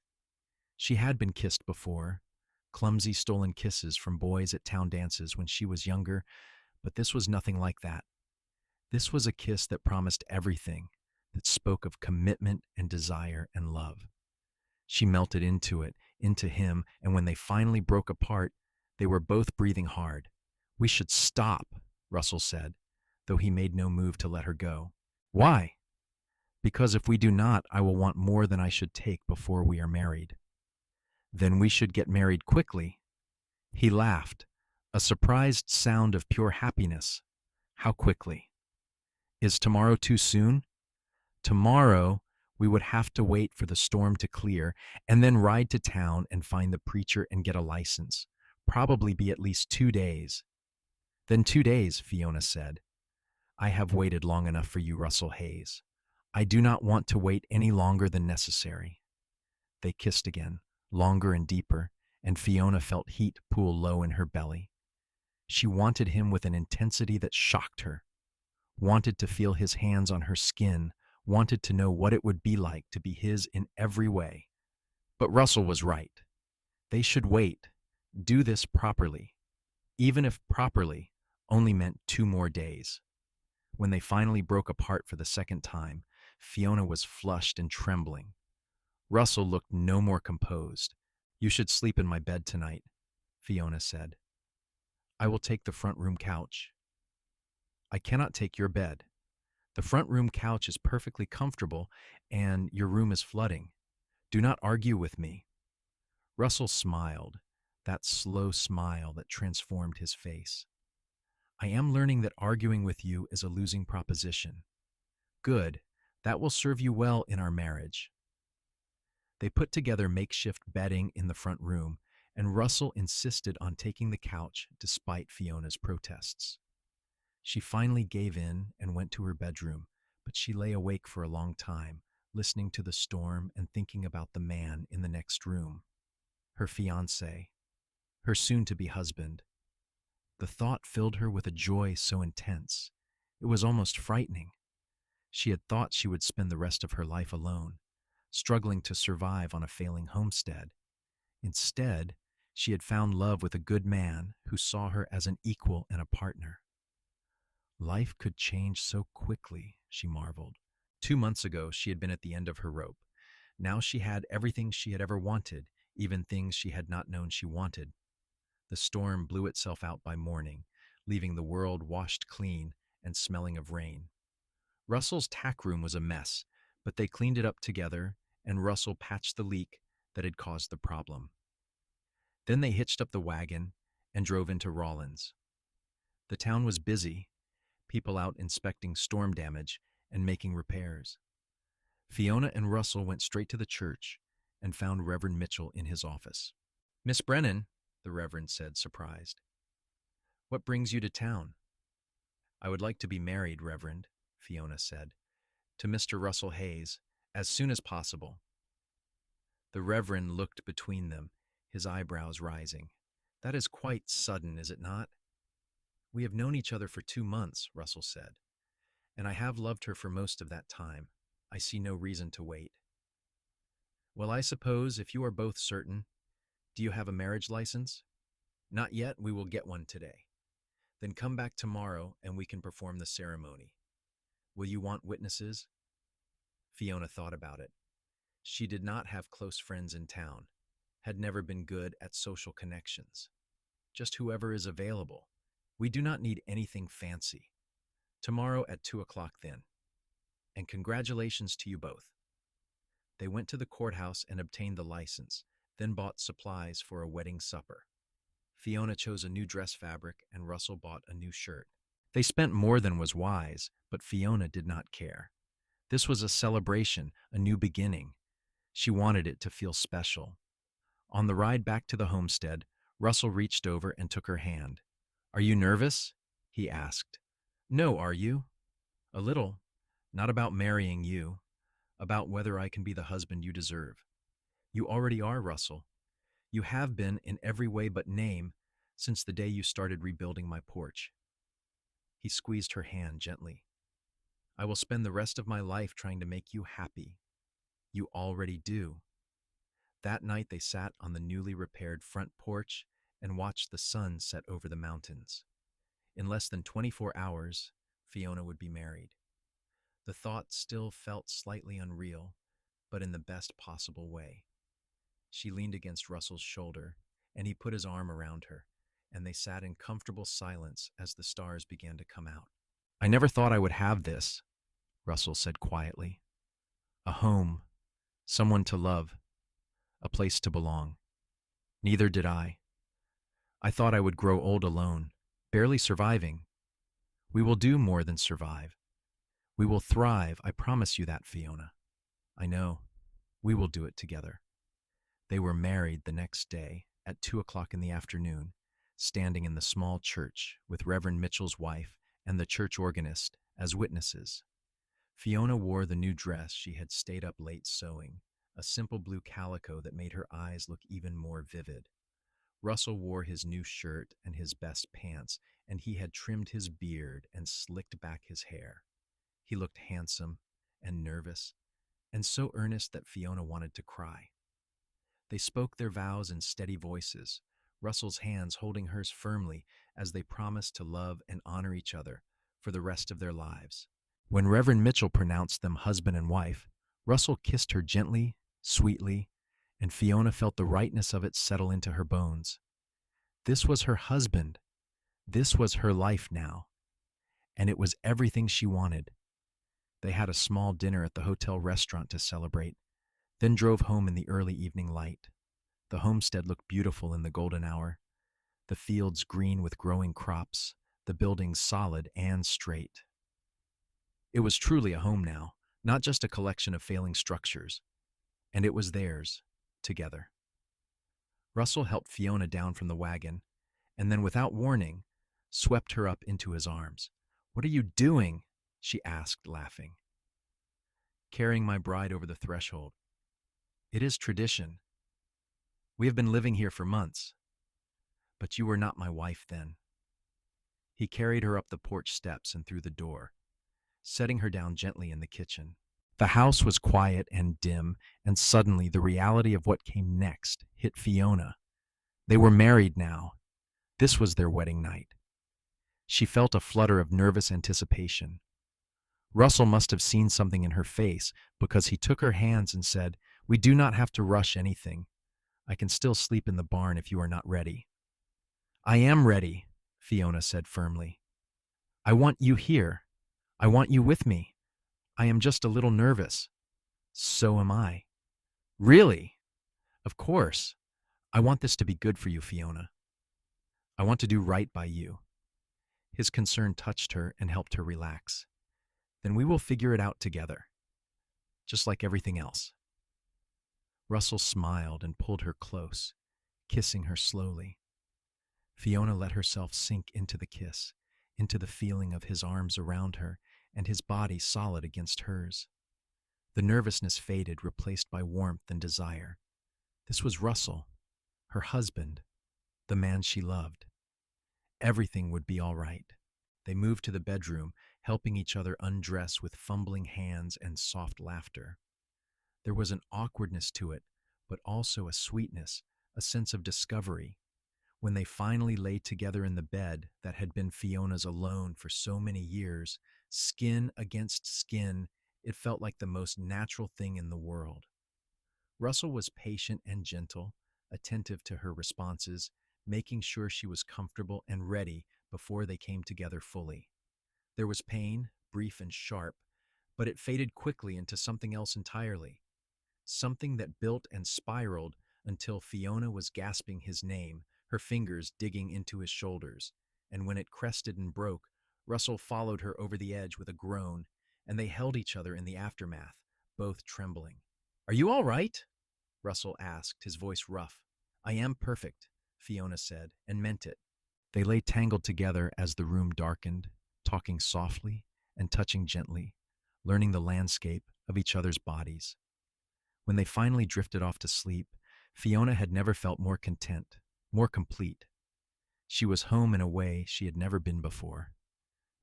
She had been kissed before, clumsy stolen kisses from boys at town dances when she was younger, but this was nothing like that. This was a kiss that promised everything, that spoke of commitment and desire and love. She melted into it, into him, and when they finally broke apart, they were both breathing hard. We should stop, Russell said, though he made no move to let her go. Why? Because if we do not, I will want more than I should take before we are married. Then we should get married quickly. He laughed, a surprised sound of pure happiness. How quickly? Is tomorrow too soon? Tomorrow, we would have to wait for the storm to clear and then ride to town and find the preacher and get a license. Probably be at least 2 days. Then 2 days, Fiona said. I have waited long enough for you, Russell Hayes. I do not want to wait any longer than necessary. They kissed again, longer and deeper, and Fiona felt heat pool low in her belly. She wanted him with an intensity that shocked her, wanted to feel his hands on her skin, wanted to know what it would be like to be his in every way. But Russell was right. They should wait, do this properly, even if properly only meant 2 more days. When they finally broke apart for the second time, Fiona was flushed and trembling. Russell looked no more composed. You should sleep in my bed tonight, Fiona said. I will take the front room couch. I cannot take your bed. The front room couch is perfectly comfortable, and your room is flooding. Do not argue with me. Russell smiled, that slow smile that transformed his face. I am learning that arguing with you is a losing proposition. Good, that will serve you well in our marriage. They put together makeshift bedding in the front room, and Russell insisted on taking the couch despite Fiona's protests. She finally gave in and went to her bedroom, but she lay awake for a long time, listening to the storm and thinking about the man in the next room, her fiancé, her soon-to-be husband. The thought filled her with a joy so intense, it was almost frightening. She had thought she would spend the rest of her life alone, struggling to survive on a failing homestead. Instead, she had found love with a good man who saw her as an equal and a partner. Life could change so quickly, she marveled. 2 months ago, she had been at the end of her rope. Now she had everything she had ever wanted, even things she had not known she wanted. The storm blew itself out by morning, leaving the world washed clean and smelling of rain. Russell's tack room was a mess, but they cleaned it up together, and Russell patched the leak that had caused the problem. Then they hitched up the wagon and drove into Rawlins. The town was busy, people out inspecting storm damage and making repairs. Fiona and Russell went straight to the church and found Reverend Mitchell in his office. Miss Brennan, the Reverend said, surprised. What brings you to town? I would like to be married, Reverend, Fiona said, to Mr. Russell Hayes, as soon as possible. The Reverend looked between them, his eyebrows rising. That is quite sudden, is it not? We have known each other for 2 months, Russell said, and I have loved her for most of that time. I see no reason to wait. Well, I suppose if you are both certain, do you have a marriage license? Not yet, we will get one today. Then come back tomorrow and we can perform the ceremony. Will you want witnesses? Fiona thought about it. She did not have close friends in town, had never been good at social connections. Just whoever is available. We do not need anything fancy. Tomorrow at 2 o'clock then. And congratulations to you both. They went to the courthouse and obtained the license, then bought supplies for a wedding supper. Fiona chose a new dress fabric and Russell bought a new shirt. They spent more than was wise, but Fiona did not care. This was a celebration, a new beginning. She wanted it to feel special. On the ride back to the homestead, Russell reached over and took her hand. "Are you nervous?" he asked. "No, are you?" "A little. Not about marrying you. About whether I can be the husband you deserve." "You already are, Russell. You have been in every way but name since the day you started rebuilding my porch." He squeezed her hand gently. "I will spend the rest of my life trying to make you happy. You already do." That night they sat on the newly repaired front porch and watched the sun set over the mountains. In less than 24 hours, Fiona would be married. The thought still felt slightly unreal, but in the best possible way. She leaned against Russell's shoulder, and he put his arm around her, and they sat in comfortable silence as the stars began to come out. "I never thought I would have this," Russell said quietly. "A home, someone to love, a place to belong. Neither did I. I thought I would grow old alone, barely surviving. We will do more than survive. We will thrive, I promise you that, Fiona. I know. We will do it together." They were married the next day at 2 o'clock in the afternoon, standing in the small church with Reverend Mitchell's wife and the church organist as witnesses. Fiona wore the new dress she had stayed up late sewing, a simple blue calico that made her eyes look even more vivid. Russell wore his new shirt and his best pants, and he had trimmed his beard and slicked back his hair. He looked handsome and nervous, and so earnest that Fiona wanted to cry. They spoke their vows in steady voices, Russell's hands holding hers firmly as they promised to love and honor each other for the rest of their lives. When Reverend Mitchell pronounced them husband and wife, Russell kissed her gently, sweetly, and Fiona felt the rightness of it settle into her bones. This was her husband. This was her life now. And it was everything she wanted. They had a small dinner at the hotel restaurant to celebrate, then drove home in the early evening light. The homestead looked beautiful in the golden hour, the fields green with growing crops, the buildings solid and straight. It was truly a home now, not just a collection of failing structures. And it was theirs, together. Russell helped Fiona down from the wagon, and then without warning, swept her up into his arms. "What are you doing?" she asked, laughing. "Carrying my bride over the threshold. It is tradition. We have been living here for months. But you were not my wife then." He carried her up the porch steps and through the door, setting her down gently in the kitchen. The house was quiet and dim, and suddenly the reality of what came next hit Fiona. They were married now. This was their wedding night. She felt a flutter of nervous anticipation. Russell must have seen something in her face because he took her hands and said, "We do not have to rush anything. I can still sleep in the barn if you are not ready." "I am ready," Fiona said firmly. "I want you here. I want you with me. I am just a little nervous." "So am I." "Really?" "Of course. I want this to be good for you, Fiona. I want to do right by you." His concern touched her and helped her relax. "Then we will figure it out together, just like everything else." Russell smiled and pulled her close, kissing her slowly. Fiona let herself sink into the kiss, into the feeling of his arms around her and his body solid against hers. The nervousness faded, replaced by warmth and desire. This was Russell, her husband, the man she loved. Everything would be all right. They moved to the bedroom, helping each other undress with fumbling hands and soft laughter. There was an awkwardness to it, but also a sweetness, a sense of discovery. When they finally lay together in the bed that had been Fiona's alone for so many years, skin against skin, it felt like the most natural thing in the world. Russell was patient and gentle, attentive to her responses, making sure she was comfortable and ready before they came together fully. There was pain, brief and sharp, but it faded quickly into something else entirely, something that built and spiraled until Fiona was gasping his name, her fingers digging into his shoulders, and when it crested and broke, Russell followed her over the edge with a groan, and they held each other in the aftermath, both trembling. "Are you all right?" Russell asked, his voice rough. "I am perfect," Fiona said, and meant it. They lay tangled together as the room darkened, talking softly and touching gently, learning the landscape of each other's bodies. When they finally drifted off to sleep, Fiona had never felt more content, more complete. She was home in a way she had never been before,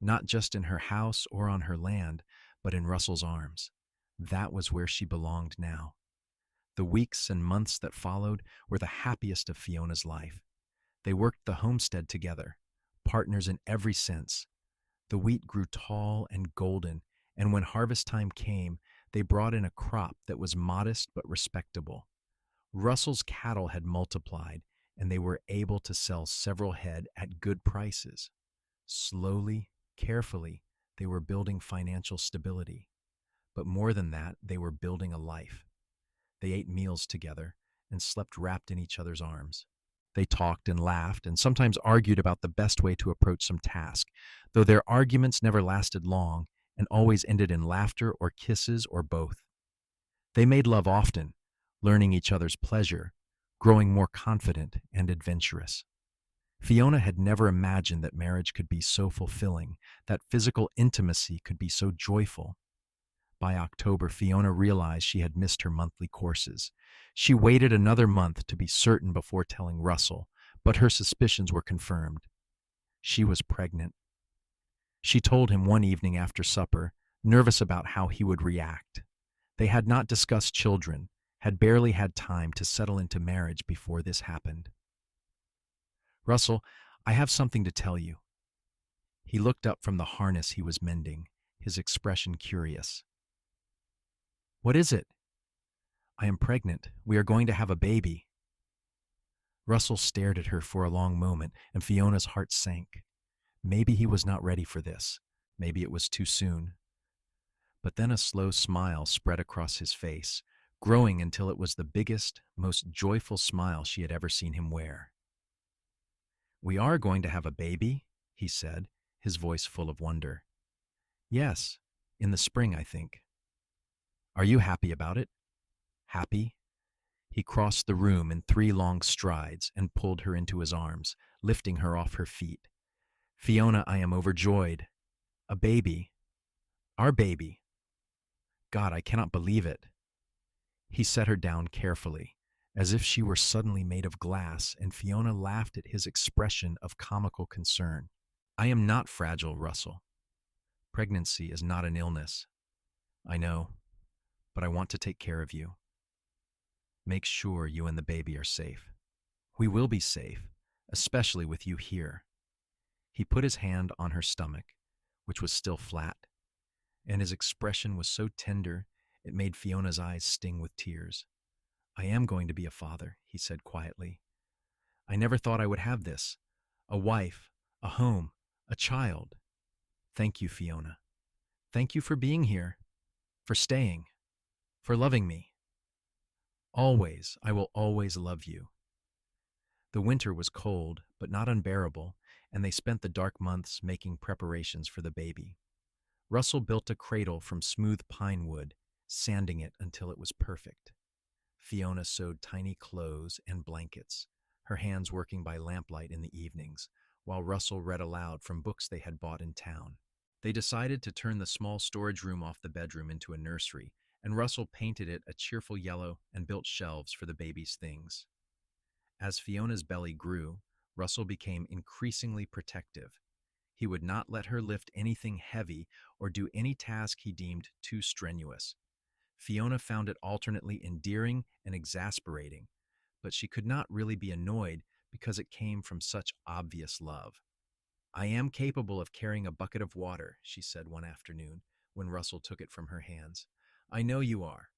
not just in her house or on her land, but in Russell's arms. That was where she belonged now. The weeks and months that followed were the happiest of Fiona's life. They worked the homestead together, partners in every sense. The wheat grew tall and golden, and when harvest time came, they brought in a crop that was modest but respectable. Russell's cattle had multiplied, and they were able to sell several head at good prices. Slowly, carefully, they were building financial stability. But more than that, they were building a life. They ate meals together and slept wrapped in each other's arms. They talked and laughed and sometimes argued about the best way to approach some task, though their arguments never lasted long and always ended in laughter or kisses or both. They made love often, learning each other's pleasure, growing more confident and adventurous. Fiona had never imagined that marriage could be so fulfilling, that physical intimacy could be so joyful. By October, Fiona realized she had missed her monthly courses. She waited another month to be certain before telling Russell, but her suspicions were confirmed. She was pregnant. She told him one evening after supper, nervous about how he would react. They had not discussed children, had barely had time to settle into marriage before this happened. "Russell, I have something to tell you." He looked up from the harness he was mending, his expression curious. "What is it?" "I am pregnant. We are going to have a baby." Russell stared at her for a long moment, and Fiona's heart sank. Maybe he was not ready for this. Maybe it was too soon. But then a slow smile spread across his face, growing until it was the biggest, most joyful smile she had ever seen him wear. "We are going to have a baby," he said, his voice full of wonder. "Yes, in the spring, I think." "Are you happy about it?" "Happy?" He crossed the room in 3 long strides and pulled her into his arms, lifting her off her feet. "Fiona, I am overjoyed. A baby. Our baby. God, I cannot believe it." He set her down carefully, as if she were suddenly made of glass, and Fiona laughed at his expression of comical concern. "I am not fragile, Russell. Pregnancy is not an illness. I know, but I want to take care of you. Make sure you and the baby are safe. We will be safe, especially with you here." He put his hand on her stomach, which was still flat, and his expression was so tender it made Fiona's eyes sting with tears. "I am going to be a father," he said quietly. "I never thought I would have this. A wife, a home, a child. Thank you, Fiona. Thank you for being here, for staying, for loving me. Always, I will always love you." The winter was cold, but not unbearable, and they spent the dark months making preparations for the baby. Russell built a cradle from smooth pine wood, sanding it until it was perfect. Fiona sewed tiny clothes and blankets, her hands working by lamplight in the evenings, while Russell read aloud from books they had bought in town. They decided to turn the small storage room off the bedroom into a nursery, and Russell painted it a cheerful yellow and built shelves for the baby's things. As Fiona's belly grew, Russell became increasingly protective. He would not let her lift anything heavy or do any task he deemed too strenuous. Fiona found it alternately endearing and exasperating, but she could not really be annoyed because it came from such obvious love. "I am capable of carrying a bucket of water," she said one afternoon when Russell took it from her hands. "I know you are,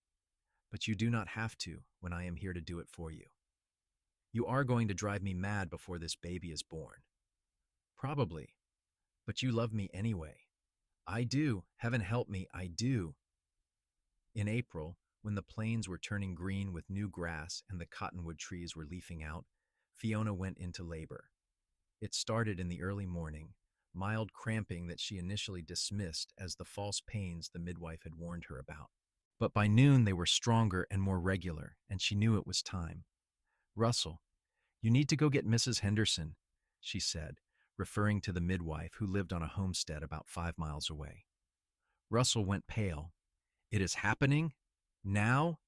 but you do not have to when I am here to do it for you. You are going to drive me mad before this baby is born. Probably, but you love me anyway." "I do. Heaven help me, I do." In April, when the plains were turning green with new grass and the cottonwood trees were leafing out, Fiona went into labor. It started in the early morning, mild cramping that she initially dismissed as the false pains the midwife had warned her about. But by noon they were stronger and more regular, and she knew it was time. "Russell, you need to go get Mrs. Henderson," she said, referring to the midwife who lived on a homestead about 5 miles away. Russell went pale. "It is happening? Now?"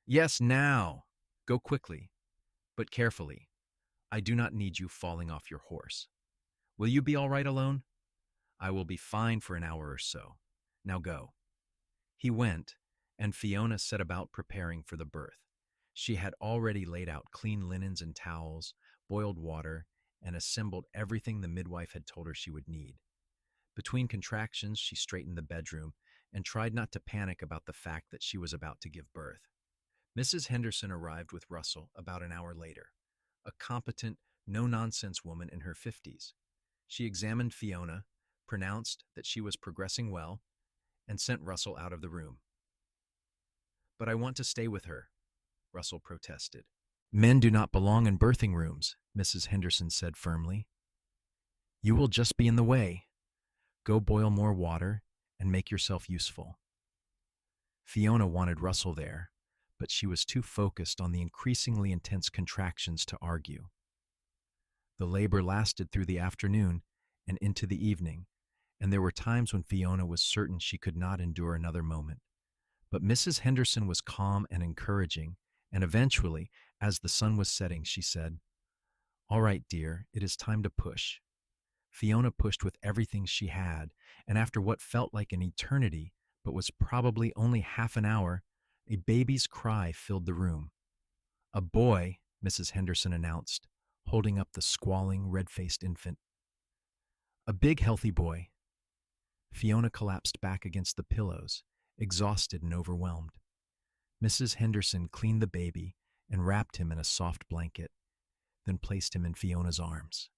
"Yes, now. Go quickly, but carefully. I do not need you falling off your horse. Will you be all right alone?" "I will be fine for an hour or so. Now go." He went, and Fiona set about preparing for the birth. She had already laid out clean linens and towels, boiled water, and assembled everything the midwife had told her she would need. Between contractions, she straightened the bedroom and tried not to panic about the fact that she was about to give birth. Mrs. Henderson arrived with Russell about an hour later, a competent, no-nonsense woman in her 50s. She examined Fiona, pronounced that she was progressing well, and sent Russell out of the room. "But I want to stay with her," Russell protested. "Men do not belong in birthing rooms," Mrs. Henderson said firmly. "You will just be in the way. Go boil more water and make yourself useful." Fiona wanted Russell there, but she was too focused on the increasingly intense contractions to argue. The labor lasted through the afternoon and into the evening, and there were times when Fiona was certain she could not endure another moment. But Mrs. Henderson was calm and encouraging, and eventually, as the sun was setting, she said, "All right, dear, it is time to push." Fiona pushed with everything she had, and after what felt like an eternity, but was probably only half an hour, a baby's cry filled the room. "A boy," Mrs. Henderson announced, holding up the squalling, red-faced infant. "A big, healthy boy." Fiona collapsed back against the pillows, exhausted and overwhelmed. Mrs. Henderson cleaned the baby and wrapped him in a soft blanket, then placed him in Fiona's arms.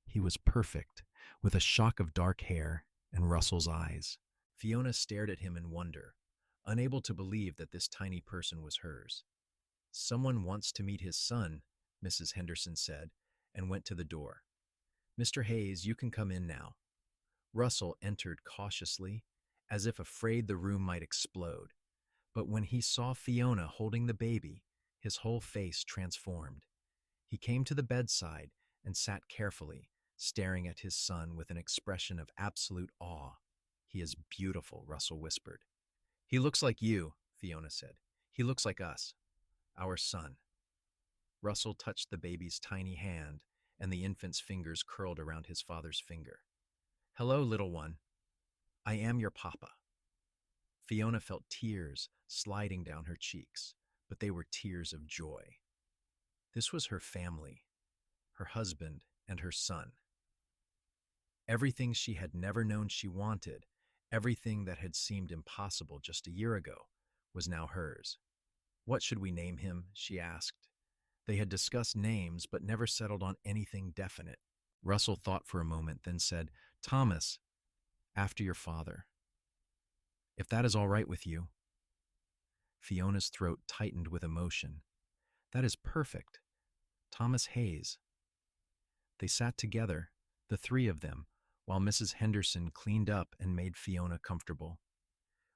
He was perfect, with a shock of dark hair and Russell's eyes. Fiona stared at him in wonder, unable to believe that this tiny person was hers. "Someone wants to meet his son," Mrs. Henderson said, and went to the door. "Mr. Hayes, you can come in now." Russell entered cautiously, as if afraid the room might explode. But when he saw Fiona holding the baby, his whole face transformed. He came to the bedside and sat carefully, staring at his son with an expression of absolute awe. "He is beautiful," Russell whispered. "He looks like you," Fiona said. "He looks like us, our son." Russell touched the baby's tiny hand, and the infant's fingers curled around his father's finger. "Hello, little one. I am your papa." Fiona felt tears sliding down her cheeks, but they were tears of joy. This was her family, her husband, and her son. Everything she had never known she wanted, everything that had seemed impossible just a year ago, was now hers. "What should we name him?" she asked. They had discussed names, but never settled on anything definite. Russell thought for a moment, then said, "Thomas, after your father. If that is all right with you." Fiona's throat tightened with emotion. "That is perfect. Thomas Hayes." They sat together, the three of them, while Mrs. Henderson cleaned up and made Fiona comfortable.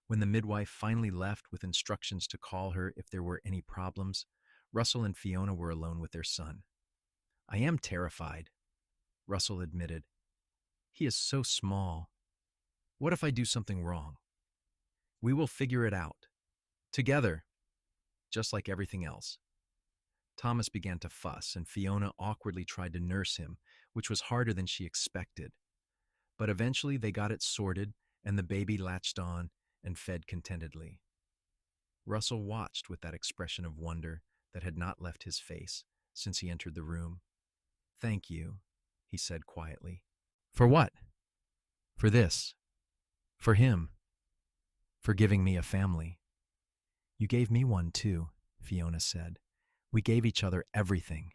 When the midwife finally left with instructions to call her if there were any problems, Russell and Fiona were alone with their son. "I am terrified," Russell admitted. "He is so small. What if I do something wrong?" "We will figure it out. Together, just like everything else." Thomas began to fuss, and Fiona awkwardly tried to nurse him, which was harder than she expected. But eventually they got it sorted, and the baby latched on and fed contentedly. Russell watched with that expression of wonder that had not left his face since he entered the room. "Thank you," he said quietly. "For what?" "For this. For him. For giving me a family." "You gave me one too," Fiona said. "We gave each other everything."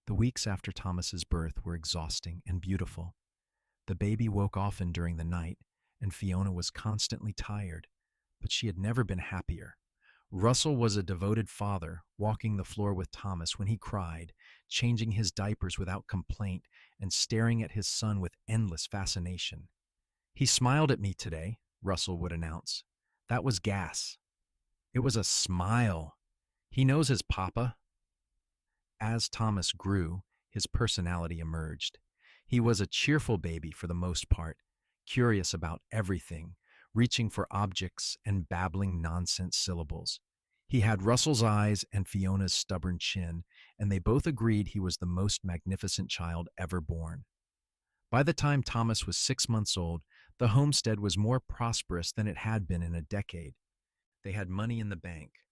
The weeks after Thomas's birth were exhausting and beautiful. The baby woke often during the night, and Fiona was constantly tired, but she had never been happier. Russell was a devoted father, walking the floor with Thomas when he cried, changing his diapers without complaint, and staring at his son with endless fascination. "He smiled at me today," Russell would announce. "That was gas. It was a smile. He knows his papa." As Thomas grew, his personality emerged. He was a cheerful baby for the most part, curious about everything, reaching for objects and babbling nonsense syllables. He had Russell's eyes and Fiona's stubborn chin, and they both agreed he was the most magnificent child ever born. By the time Thomas was 6 months old, the homestead was more prosperous than it had been in a decade. They had money in the bank,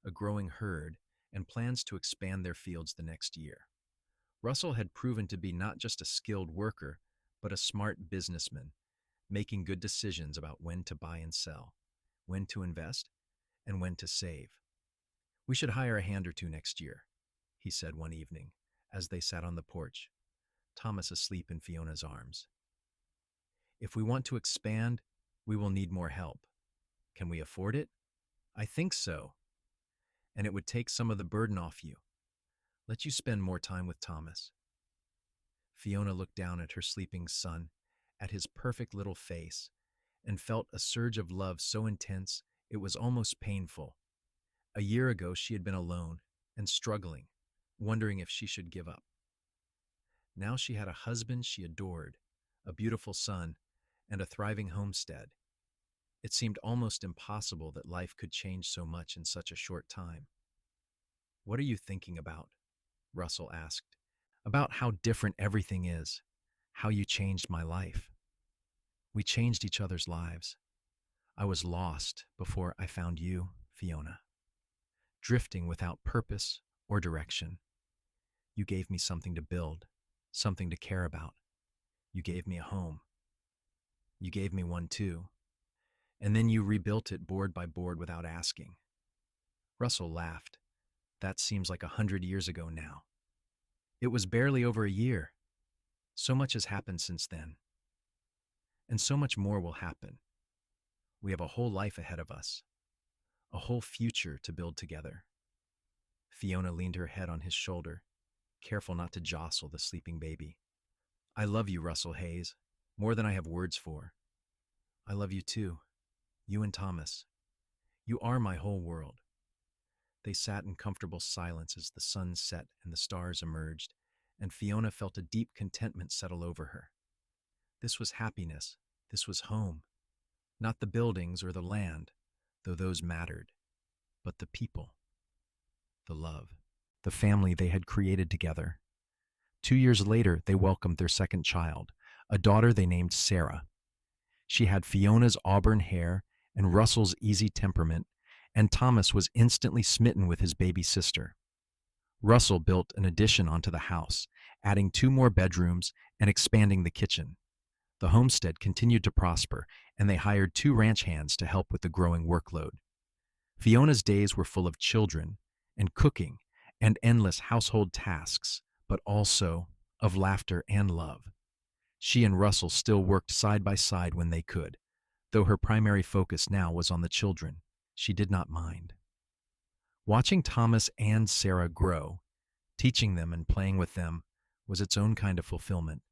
a growing herd, and plans to expand their fields the next year. Russell had proven to be not just a skilled worker, but a smart businessman, making good decisions about when to buy and sell, when to invest, and when to save. "We should hire a hand or two next year," he said one evening, as they sat on the porch, Thomas asleep in Fiona's arms. "If we want to expand, we will need more help. Can we afford it?" "I think so. And it would take some of the burden off you. Let you spend more time with Thomas." Fiona looked down at her sleeping son, at his perfect little face, and felt a surge of love so intense it was almost painful. A year ago she had been alone and struggling, wondering if she should give up. Now she had a husband she adored, a beautiful son, and a thriving homestead. It seemed almost impossible that life could change so much in such a short time. "What are you thinking about?" Russell asked. "About how different everything is, how you changed my life." "We changed each other's lives. I was lost before I found you, Fiona, drifting without purpose or direction. You gave me something to build, something to care about. You gave me a home. You gave me one too. And then you rebuilt it board by board without asking." Russell laughed. "That seems like 100 years ago now." "It was barely over a year. So much has happened since then. And so much more will happen. We have a whole life ahead of us, a whole future to build together." Fiona leaned her head on his shoulder, careful not to jostle the sleeping baby. "I love you, Russell Hayes, more than I have words for. I love you too, you and Thomas. You are my whole world." They sat in comfortable silence as the sun set and the stars emerged, and Fiona felt a deep contentment settle over her. This was happiness. This was home. Not the buildings or the land, though those mattered, but the people, the love, the family they had created together. 2 years later, they welcomed their second child, a daughter they named Sarah. She had Fiona's auburn hair and Russell's easy temperament, and Thomas was instantly smitten with his baby sister. Russell built an addition onto the house, adding 2 more bedrooms and expanding the kitchen. The homestead continued to prosper, and they hired 2 ranch hands to help with the growing workload. Fiona's days were full of children and cooking and endless household tasks, but also of laughter and love. She and Russell still worked side by side when they could, though her primary focus now was on the children. She did not mind. Watching Thomas and Sarah grow, teaching them and playing with them, was its own kind of fulfillment.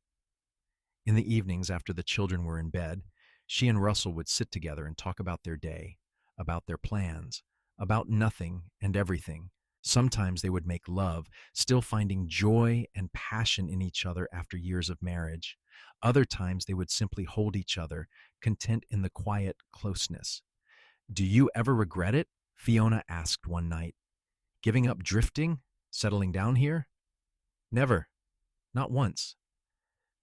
In the evenings after the children were in bed, she and Russell would sit together and talk about their day, about their plans, about nothing and everything. Sometimes they would make love, still finding joy and passion in each other after years of marriage. Other times they would simply hold each other, content in the quiet closeness. "Do you ever regret it?" Fiona asked one night. "Giving up drifting? Settling down here?" "Never. Not once.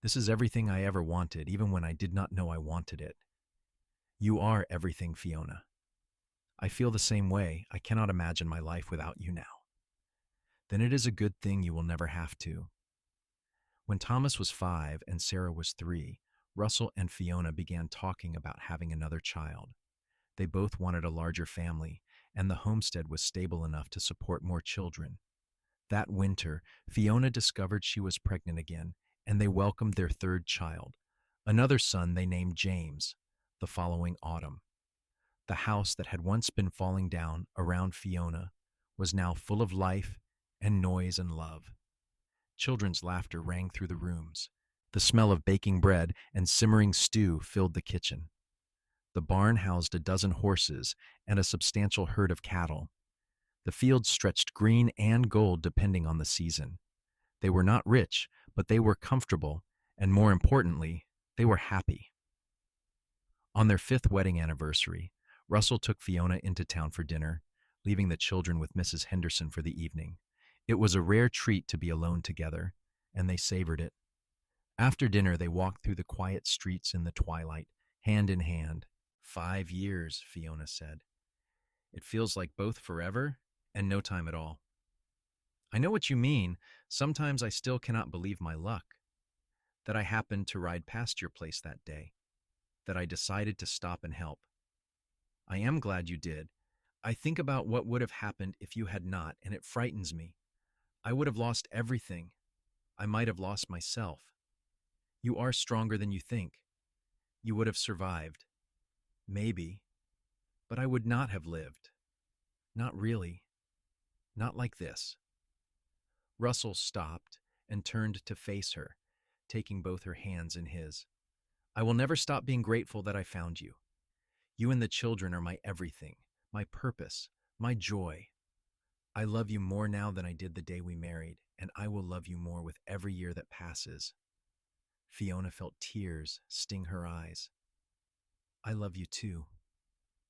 This is everything I ever wanted, even when I did not know I wanted it. You are everything, Fiona. I feel the same way. I cannot imagine my life without you now. Then it is a good thing you will never have to. When Thomas was 5 and Sarah was 3, Russell and Fiona began talking about having another child. They both wanted a larger family, and the homestead was stable enough to support more children. That winter, Fiona discovered she was pregnant again, and they welcomed their third child, another son they named James, the following autumn. The house that had once been falling down around Fiona was now full of life and noise and love. Children's laughter rang through the rooms. The smell of baking bread and simmering stew filled the kitchen. The barn housed a dozen horses and a substantial herd of cattle. The fields stretched green and gold depending on the season. They were not rich, but they were comfortable, and more importantly, they were happy. On their 5th wedding anniversary, Russell took Fiona into town for dinner, leaving the children with Mrs. Henderson for the evening. It was a rare treat to be alone together, and they savored it. After dinner, they walked through the quiet streets in the twilight, hand in hand. 5 years, Fiona said. It feels like both forever and no time at all. I know what you mean. Sometimes I still cannot believe my luck. That I happened to ride past your place that day. That I decided to stop and help. I am glad you did. I think about what would have happened if you had not, and it frightens me. I would have lost everything. I might have lost myself. You are stronger than you think. You would have survived. Maybe. But I would not have lived. Not really. Not like this. Russell stopped and turned to face her, taking both her hands in his. I will never stop being grateful that I found you. You and the children are my everything, my purpose, my joy. I love you more now than I did the day we married, and I will love you more with every year that passes. Fiona felt tears sting her eyes. I love you too.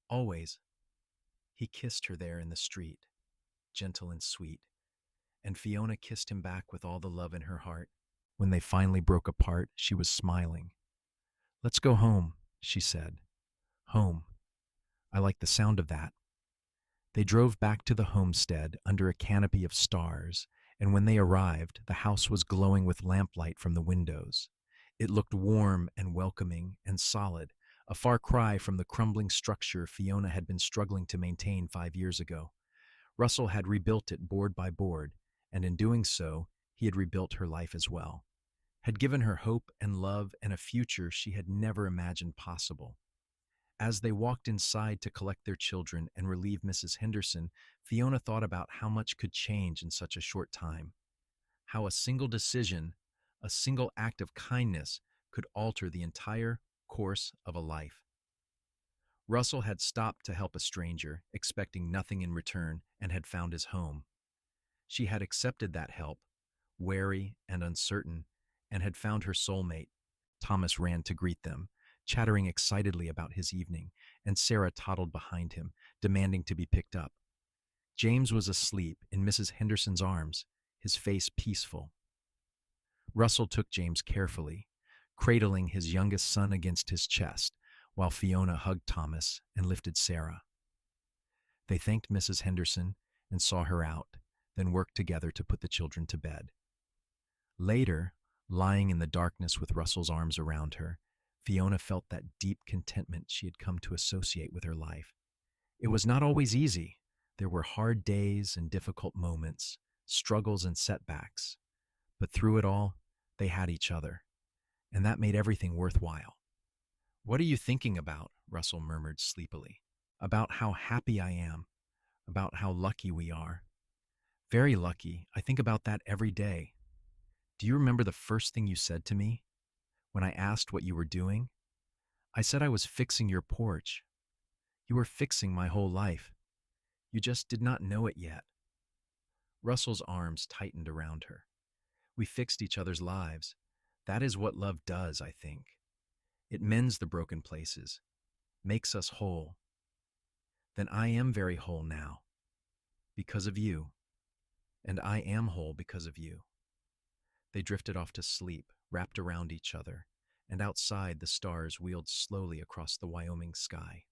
Always. He kissed her there in the street, gentle and sweet, and Fiona kissed him back with all the love in her heart. When they finally broke apart, she was smiling. Let's go home, she said. Home. I like the sound of that. They drove back to the homestead under a canopy of stars, and when they arrived, the house was glowing with lamplight from the windows. It looked warm and welcoming and solid, a far cry from the crumbling structure Fiona had been struggling to maintain 5 years ago. Russell had rebuilt it board by board, and in doing so, he had rebuilt her life as well, had given her hope and love and a future she had never imagined possible. As they walked inside to collect their children and relieve Mrs. Henderson, Fiona thought about how much could change in such a short time, how a single decision, a single act of kindness could alter the entire course of a life. Russell had stopped to help a stranger, expecting nothing in return, and had found his home. She had accepted that help, wary and uncertain, and had found her soulmate. Thomas ran to greet them, chattering excitedly about his evening, and Sarah toddled behind him, demanding to be picked up. James was asleep in Mrs. Henderson's arms, his face peaceful. Russell took James carefully, cradling his youngest son against his chest, while Fiona hugged Thomas and lifted Sarah. They thanked Mrs. Henderson and saw her out, then worked together to put the children to bed. Later, lying in the darkness with Russell's arms around her, Fiona felt that deep contentment she had come to associate with her life. It was not always easy. There were hard days and difficult moments, struggles and setbacks. But through it all, they had each other, and that made everything worthwhile. What are you thinking about? Russell murmured sleepily. About how happy I am, about how lucky we are. Very lucky. I think about that every day. Do you remember the first thing you said to me? When I asked what you were doing? I said I was fixing your porch. You were fixing my whole life. You just did not know it yet. Russell's arms tightened around her. We fixed each other's lives. That is what love does, I think. It mends the broken places, makes us whole. Then I am very whole now, because of you. And I am whole because of you. They drifted off to sleep, wrapped around each other, and outside the stars wheeled slowly across the Wyoming sky.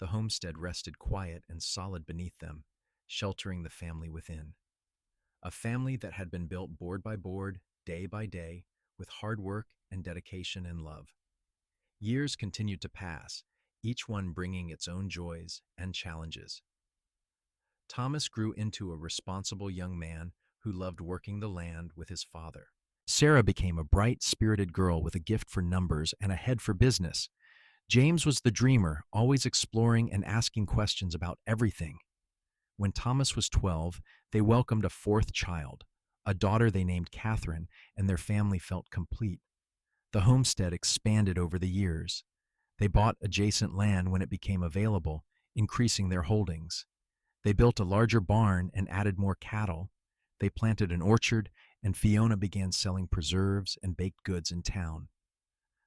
The homestead rested quiet and solid beneath them, sheltering the family within. A family that had been built board by board, day by day, with hard work and dedication and love. Years continued to pass, each one bringing its own joys and challenges. Thomas grew into a responsible young man who loved working the land with his father. Sarah became a bright, spirited girl with a gift for numbers and a head for business. James was the dreamer, always exploring and asking questions about everything. When Thomas was 12, they welcomed a fourth child, a daughter they named Catherine, and their family felt complete. The homestead expanded over the years. They bought adjacent land when it became available, increasing their holdings. They built a larger barn and added more cattle. They planted an orchard, and Fiona began selling preserves and baked goods in town.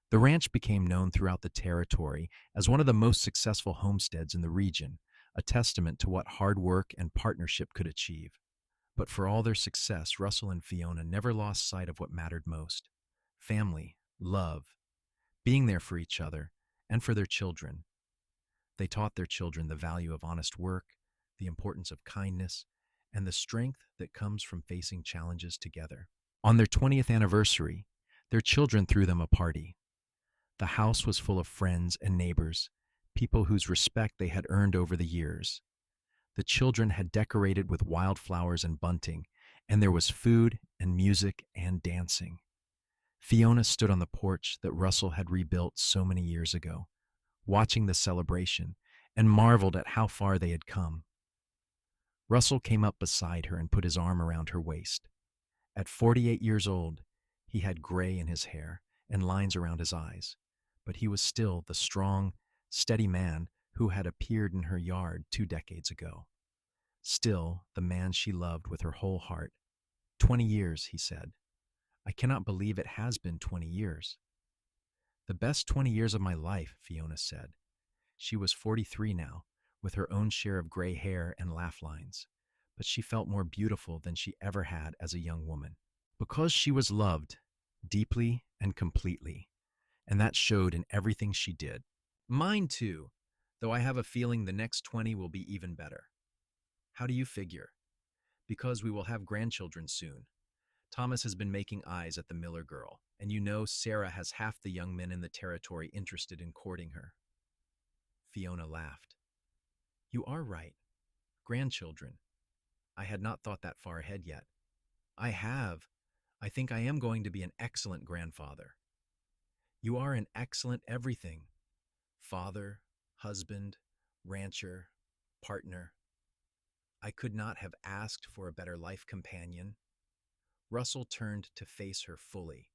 The ranch became known throughout the territory as one of the most successful homesteads in the region, a testament to what hard work and partnership could achieve. But for all their success, Russell and Fiona never lost sight of what mattered most: family, love, being there for each other, and for their children. They taught their children the value of honest work, the importance of kindness, and the strength that comes from facing challenges together. On their 20th anniversary, their children threw them a party. The house was full of friends and neighbors, people whose respect they had earned over the years. The children had decorated with wildflowers and bunting, and there was food and music and dancing. Fiona stood on the porch that Russell had rebuilt so many years ago, watching the celebration, and marveled at how far they had come. Russell came up beside her and put his arm around her waist. At 48 years old, he had gray in his hair and lines around his eyes, but he was still the strong, steady man who had appeared in her yard 2 decades ago. Still the man she loved with her whole heart. 20 years, he said. I cannot believe it has been 20 years. The best 20 years of my life, Fiona said. She was 43 now, with her own share of gray hair and laugh lines, but she felt more beautiful than she ever had as a young woman. Because she was loved, deeply and completely, and that showed in everything she did. Mine too, though I have a feeling the next 20 will be even better. How do you figure? Because we will have grandchildren soon. Thomas has been making eyes at the Miller girl, and you know Sarah has half the young men in the territory interested in courting her. Fiona laughed. You are right. Grandchildren. I had not thought that far ahead yet. I have. I think I am going to be an excellent grandfather. You are an excellent everything. Father, husband, rancher, partner. I could not have asked for a better life companion. Russell turned to face her fully,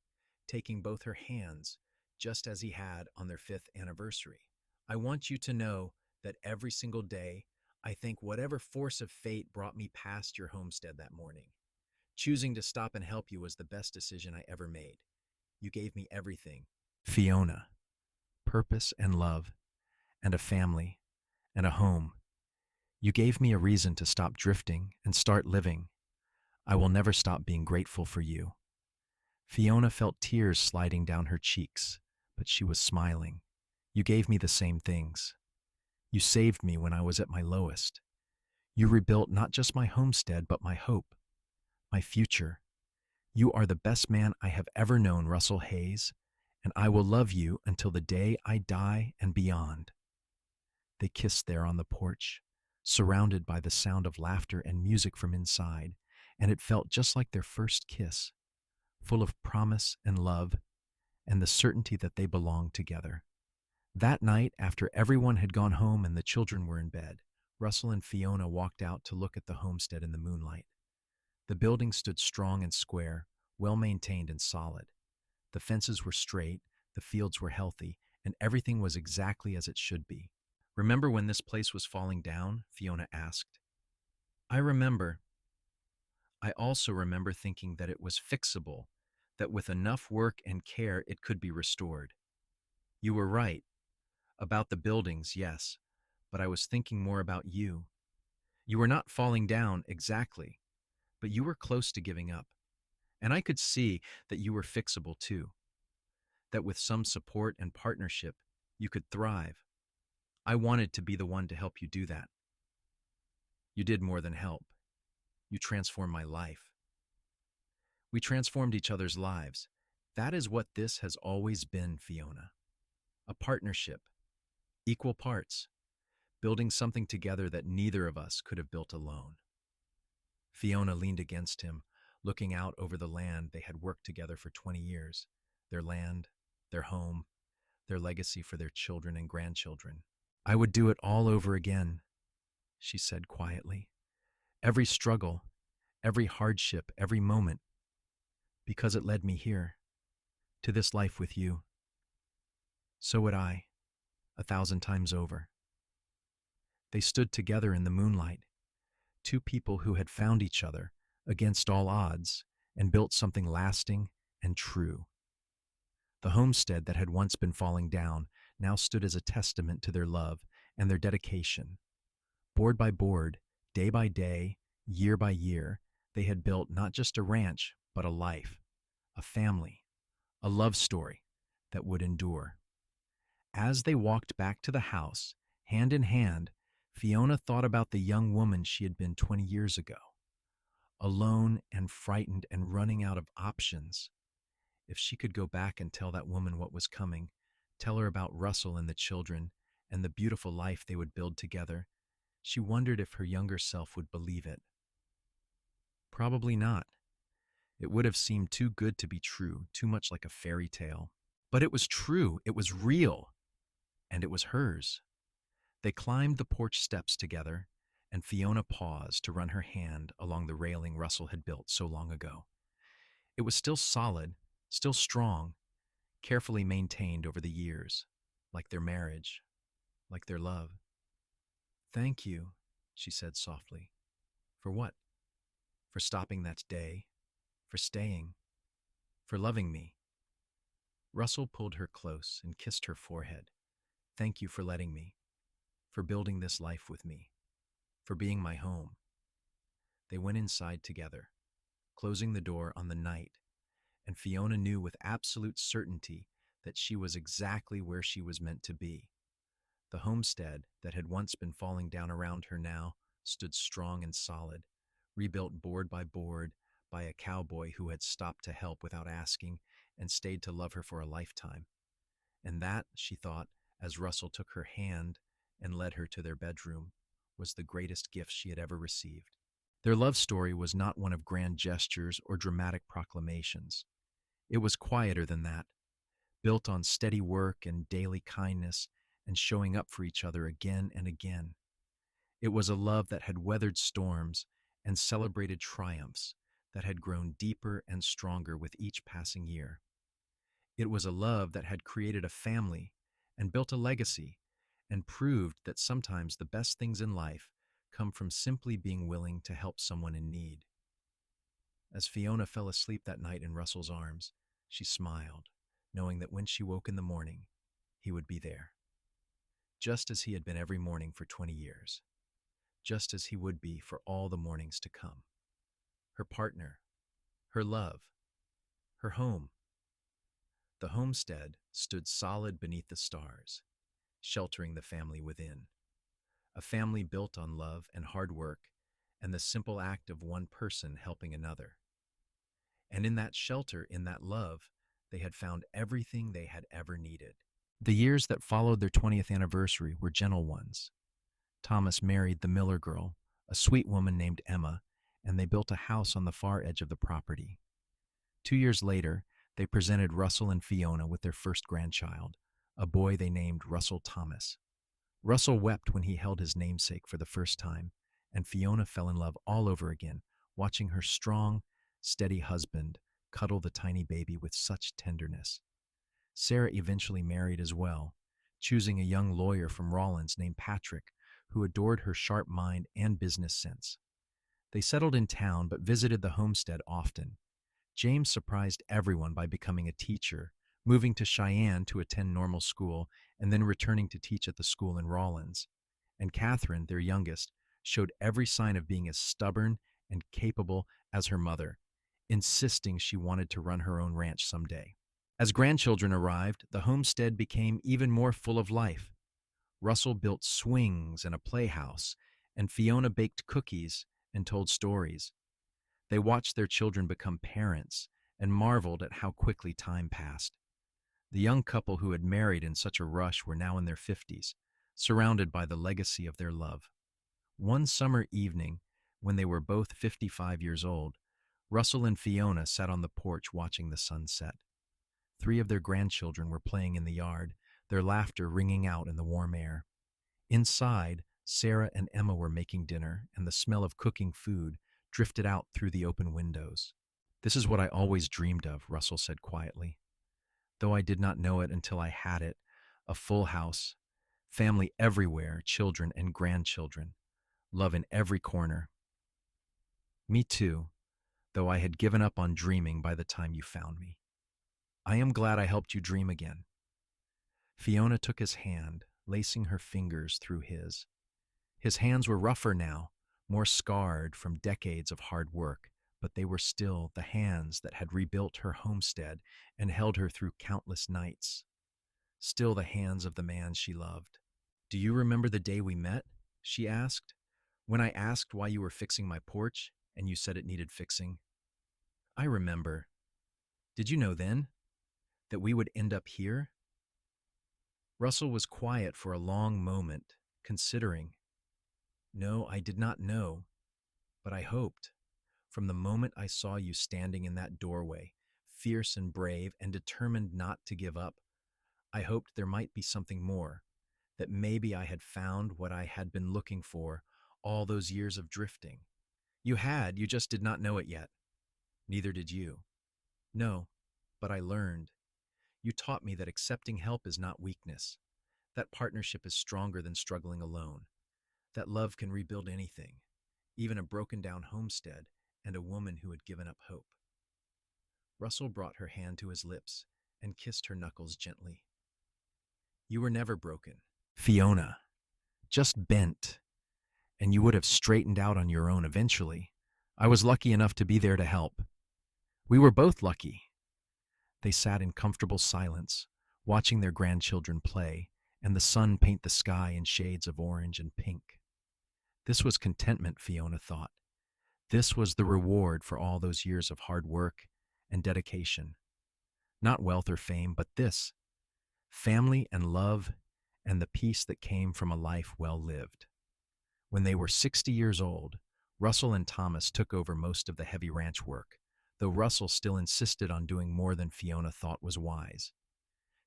taking both her hands, just as he had on their 5th anniversary. I want you to know that every single day, I think whatever force of fate brought me past your homestead that morning. Choosing to stop and help you was the best decision I ever made. You gave me everything. Fiona. Purpose and love, and a family, and a home. You gave me a reason to stop drifting and start living. I will never stop being grateful for you. Fiona felt tears sliding down her cheeks, but she was smiling. You gave me the same things. You saved me when I was at my lowest. You rebuilt not just my homestead, but my hope, my future. You are the best man I have ever known, Russell Hayes, and I will love you until the day I die and beyond. They kissed there on the porch, surrounded by the sound of laughter and music from inside, and it felt just like their first kiss, full of promise and love, and the certainty that they belonged together. That night, after everyone had gone home and the children were in bed, Russell and Fiona walked out to look at the homestead in the moonlight. The building stood strong and square, well-maintained and solid. The fences were straight, the fields were healthy, and everything was exactly as it should be. Remember when this place was falling down? Fiona asked. I remember. I also remember thinking that it was fixable, that with enough work and care it could be restored. You were right. About the buildings, yes, but I was thinking more about you. You were not falling down exactly, but you were close to giving up. And I could see that you were fixable too, that with some support and partnership, you could thrive. I wanted to be the one to help you do that. You did more than help. You transformed my life. We transformed each other's lives. That is what this has always been, Fiona. A partnership, equal parts, building something together that neither of us could have built alone. Fiona leaned against him, looking out over the land they had worked together for 20 years. Their land, their home, their legacy for their children and grandchildren. I would do it all over again, she said quietly. Every struggle, every hardship, every moment, because it led me here, to this life with you. So would I, 1,000 times over. They stood together in the moonlight, two people who had found each other against all odds and built something lasting and true. The homestead that had once been falling down now stood as a testament to their love and their dedication. Board by board, day by day, year by year, they had built not just a ranch, but a life, a family, a love story that would endure. As they walked back to the house, hand in hand, Fiona thought about the young woman she had been 20 years ago, alone and frightened and running out of options. If she could go back and tell that woman what was coming, tell her about Russell and the children and the beautiful life they would build together, she wondered if her younger self would believe it. Probably not. It would have seemed too good to be true, too much like a fairy tale. But it was true, it was real, and it was hers. They climbed the porch steps together, and Fiona paused to run her hand along the railing Russell had built so long ago. It was still solid, still strong, carefully maintained over the years, like their marriage, like their love. "Thank you," she said softly. "For what?" "For stopping that day, for staying, for loving me." Russell pulled her close and kissed her forehead. "Thank you for letting me, for building this life with me, for being my home." They went inside together, closing the door on the night, and Fiona knew with absolute certainty that she was exactly where she was meant to be. The homestead that had once been falling down around her now stood strong and solid, rebuilt board by a cowboy who had stopped to help without asking and stayed to love her for a lifetime. And that, she thought, as Russell took her hand and led her to their bedroom, was the greatest gift she had ever received. Their love story was not one of grand gestures or dramatic proclamations. It was quieter than that, built on steady work and daily kindness and showing up for each other again and again. It was a love that had weathered storms and celebrated triumphs, that had grown deeper and stronger with each passing year. It was a love that had created a family and built a legacy and proved that sometimes the best things in life come from simply being willing to help someone in need. As Fiona fell asleep that night in Russell's arms, she smiled, knowing that when she woke in the morning, he would be there. Just as he had been every morning for 20 years. Just as he would be for all the mornings to come. Her partner, her love, her home. The homestead stood solid beneath the stars, sheltering the family within. A family built on love and hard work and the simple act of one person helping another. And in that shelter, in that love, they had found everything they had ever needed. The years that followed their 20th anniversary were gentle ones. Thomas married the Miller girl, a sweet woman named Emma, and they built a house on the far edge of the property. 2 years later, they presented Russell and Fiona with their first grandchild, a boy they named Russell Thomas. Russell wept when he held his namesake for the first time, and Fiona fell in love all over again, watching her strong, steady husband cuddle the tiny baby with such tenderness. Sarah eventually married as well, choosing a young lawyer from Rawlins named Patrick, who adored her sharp mind and business sense. They settled in town but visited the homestead often. James surprised everyone by becoming a teacher, moving to Cheyenne to attend normal school, and then returning to teach at the school in Rawlins. And Catherine, their youngest, showed every sign of being as stubborn and capable as her mother. insisting she wanted to run her own ranch someday. As grandchildren arrived, the homestead became even more full of life. Russell built swings and a playhouse, and Fiona baked cookies and told stories. They watched their children become parents and marveled at how quickly time passed. The young couple who had married in such a rush were now in their 50s, surrounded by the legacy of their love. One summer evening, when they were both 55 years old, Russell and Fiona sat on the porch watching the sun set. Three of their grandchildren were playing in the yard, their laughter ringing out in the warm air. Inside, Sarah and Emma were making dinner, and the smell of cooking food drifted out through the open windows. "This is what I always dreamed of," Russell said quietly, "though I did not know it until I had it. A full house, family everywhere, children and grandchildren, love in every corner." "Me too, though I had given up on dreaming by the time you found me. I am glad I helped you dream again." Fiona took his hand, lacing her fingers through his. His hands were rougher now, more scarred from decades of hard work, but they were still the hands that had rebuilt her homestead and held her through countless nights. Still the hands of the man she loved. "Do you remember the day we met?" she asked. "When I asked why you were fixing my porch, and you said it needed fixing?" "I remember. Did you know then that we would end up here?" Russell was quiet for a long moment, considering. "No, I did not know, but I hoped. From the moment I saw you standing in that doorway, fierce and brave and determined not to give up, I hoped there might be something more, that maybe I had found what I had been looking for all those years of drifting. You had, you just did not know it yet. Neither did you." "No, but I learned. You taught me that accepting help is not weakness, that partnership is stronger than struggling alone, that love can rebuild anything, even a broken-down homestead and a woman who had given up hope." Russell brought her hand to his lips and kissed her knuckles gently. "You were never broken, Fiona, just bent, and you would have straightened out on your own eventually. I was lucky enough to be there to help. We were both lucky." They sat in comfortable silence, watching their grandchildren play and the sun paint the sky in shades of orange and pink. This was contentment, Fiona thought. This was the reward for all those years of hard work and dedication. Not wealth or fame, but this: family and love and the peace that came from a life well lived. When they were 60 years old, Russell and Thomas took over most of the heavy ranch work, though Russell still insisted on doing more than Fiona thought was wise.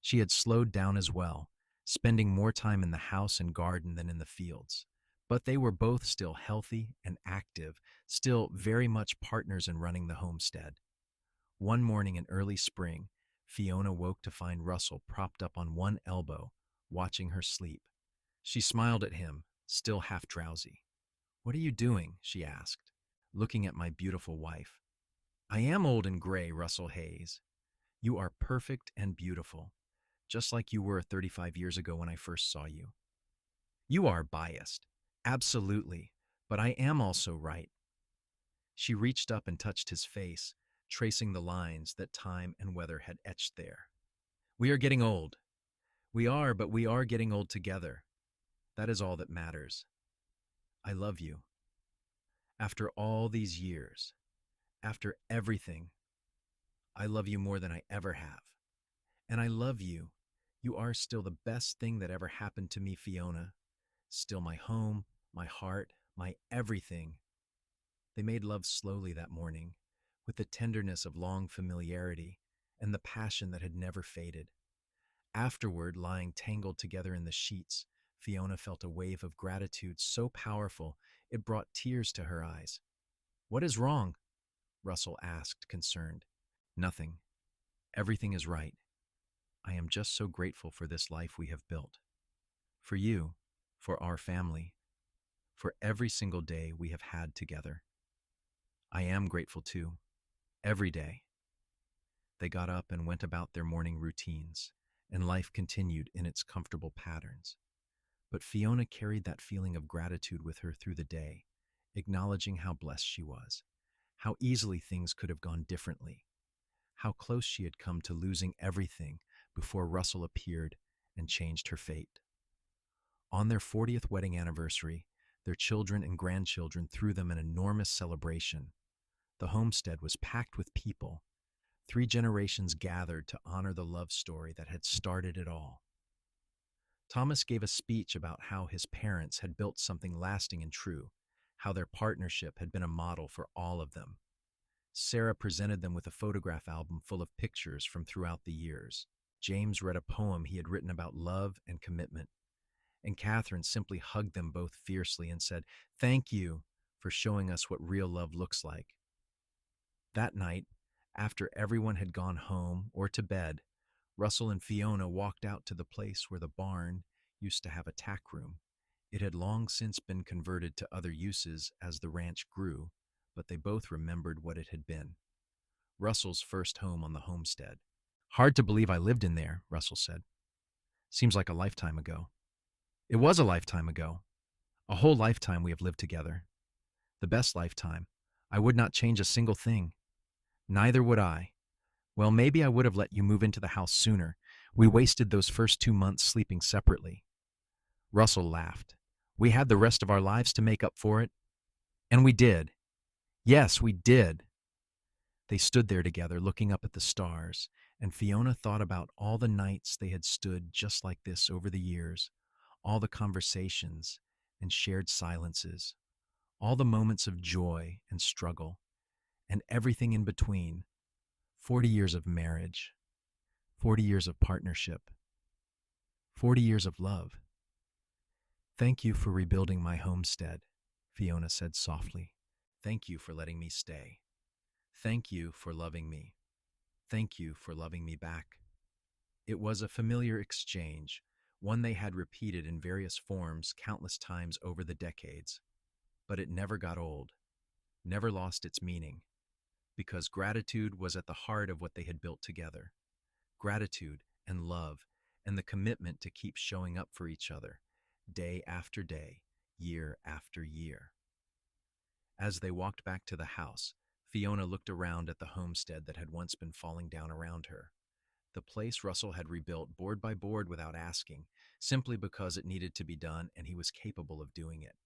She had slowed down as well, spending more time in the house and garden than in the fields. But they were both still healthy and active, still very much partners in running the homestead. One morning in early spring, Fiona woke to find Russell propped up on one elbow, watching her sleep. She smiled at him, still half drowsy. "What are you doing?" she asked, looking at my beautiful wife. "I am old and gray, Russell Hayes. You are perfect and beautiful, just like you were 35 years ago when I first saw you." "You are biased. Absolutely, but I am also right." She reached up and touched his face, tracing the lines that time and weather had etched there. "We are getting old. We are, but we are getting old together. That is all that matters. I love you. After all these years, after everything, I love you more than I ever have. And I love you. You are still the best thing that ever happened to me, Fiona. Still my home, my heart, my everything." They made love slowly that morning, with the tenderness of long familiarity and the passion that had never faded. Afterward, lying tangled together in the sheets, Fiona felt a wave of gratitude so powerful it brought tears to her eyes. "What is wrong?" Russell asked, concerned. "Nothing. Everything is right. I am just so grateful for this life we have built. For you, for our family, for every single day we have had together. I am grateful too, every day." They got up and went about their morning routines, and life continued in its comfortable patterns. But Fiona carried that feeling of gratitude with her through the day, acknowledging how blessed she was, how easily things could have gone differently, how close she had come to losing everything before Russell appeared and changed her fate. On their 40th wedding anniversary, their children and grandchildren threw them an enormous celebration. The homestead was packed with people. 3 generations gathered to honor the love story that had started it all. Thomas gave a speech about how his parents had built something lasting and true, how their partnership had been a model for all of them. Sarah presented them with a photograph album full of pictures from throughout the years. James read a poem he had written about love and commitment. And Catherine simply hugged them both fiercely and said, "Thank you for showing us what real love looks like." That night, after everyone had gone home or to bed, Russell and Fiona walked out to the place where the barn used to have a tack room. It had long since been converted to other uses as the ranch grew, but they both remembered what it had been. Russell's first home on the homestead. "Hard to believe I lived in there," Russell said. "Seems like a lifetime ago." "It was a lifetime ago. A whole lifetime we have lived together. The best lifetime. I would not change a single thing." "Neither would I. Well, maybe I would have let you move into the house sooner. We wasted those first 2 months sleeping separately." Russell laughed. "We had the rest of our lives to make up for it." "And we did. Yes, we did." They stood there together, looking up at the stars, and Fiona thought about all the nights they had stood just like this over the years, all the conversations and shared silences, all the moments of joy and struggle, and everything in between. 40 years of marriage, 40 years of partnership, 40 years of love. "Thank you for rebuilding my homestead," Fiona said softly. "Thank you for letting me stay. Thank you for loving me. Thank you for loving me back." It was a familiar exchange, one they had repeated in various forms countless times over the decades. But it never got old, never lost its meaning, because gratitude was at the heart of what they had built together. Gratitude and love and the commitment to keep showing up for each other, day after day, year after year. As they walked back to the house, Fiona looked around at the homestead that had once been falling down around her. The place Russell had rebuilt board by board without asking, simply because it needed to be done and he was capable of doing it.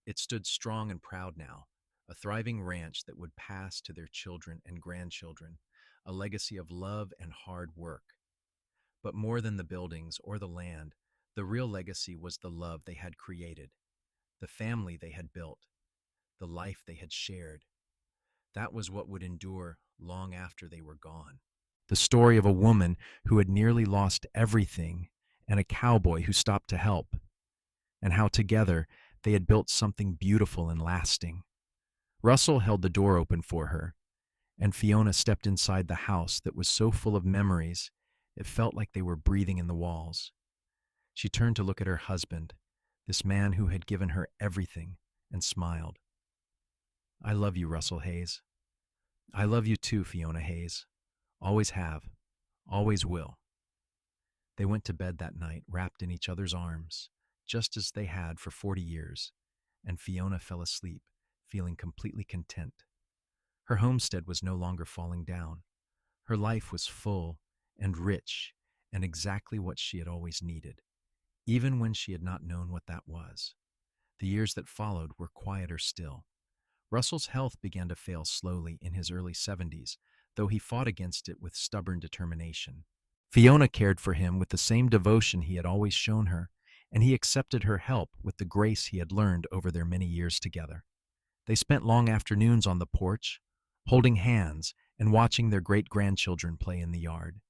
It stood strong and proud now, a thriving ranch that would pass to their children and grandchildren, a legacy of love and hard work. But more than the buildings or the land, the real legacy was the love they had created, the family they had built, the life they had shared. That was what would endure long after they were gone. The story of a woman who had nearly lost everything and a cowboy who stopped to help, and how together they had built something beautiful and lasting. Russell held the door open for her, and Fiona stepped inside the house that was so full of memories it felt like they were breathing in the walls. She turned to look at her husband, this man who had given her everything, and smiled. "I love you, Russell Hayes." "I love you too, Fiona Hayes. Always have. Always will." They went to bed that night, wrapped in each other's arms, just as they had for 40 years, and Fiona fell asleep, feeling completely content. Her homestead was no longer falling down. Her life was full and rich and exactly what she had always needed, even when she had not known what that was. The years that followed were quieter still. Russell's health began to fail slowly in his early 70s, though he fought against it with stubborn determination. Fiona cared for him with the same devotion he had always shown her, and he accepted her help with the grace he had learned over their many years together. They spent long afternoons on the porch, holding hands and watching their great-grandchildren play in the yard.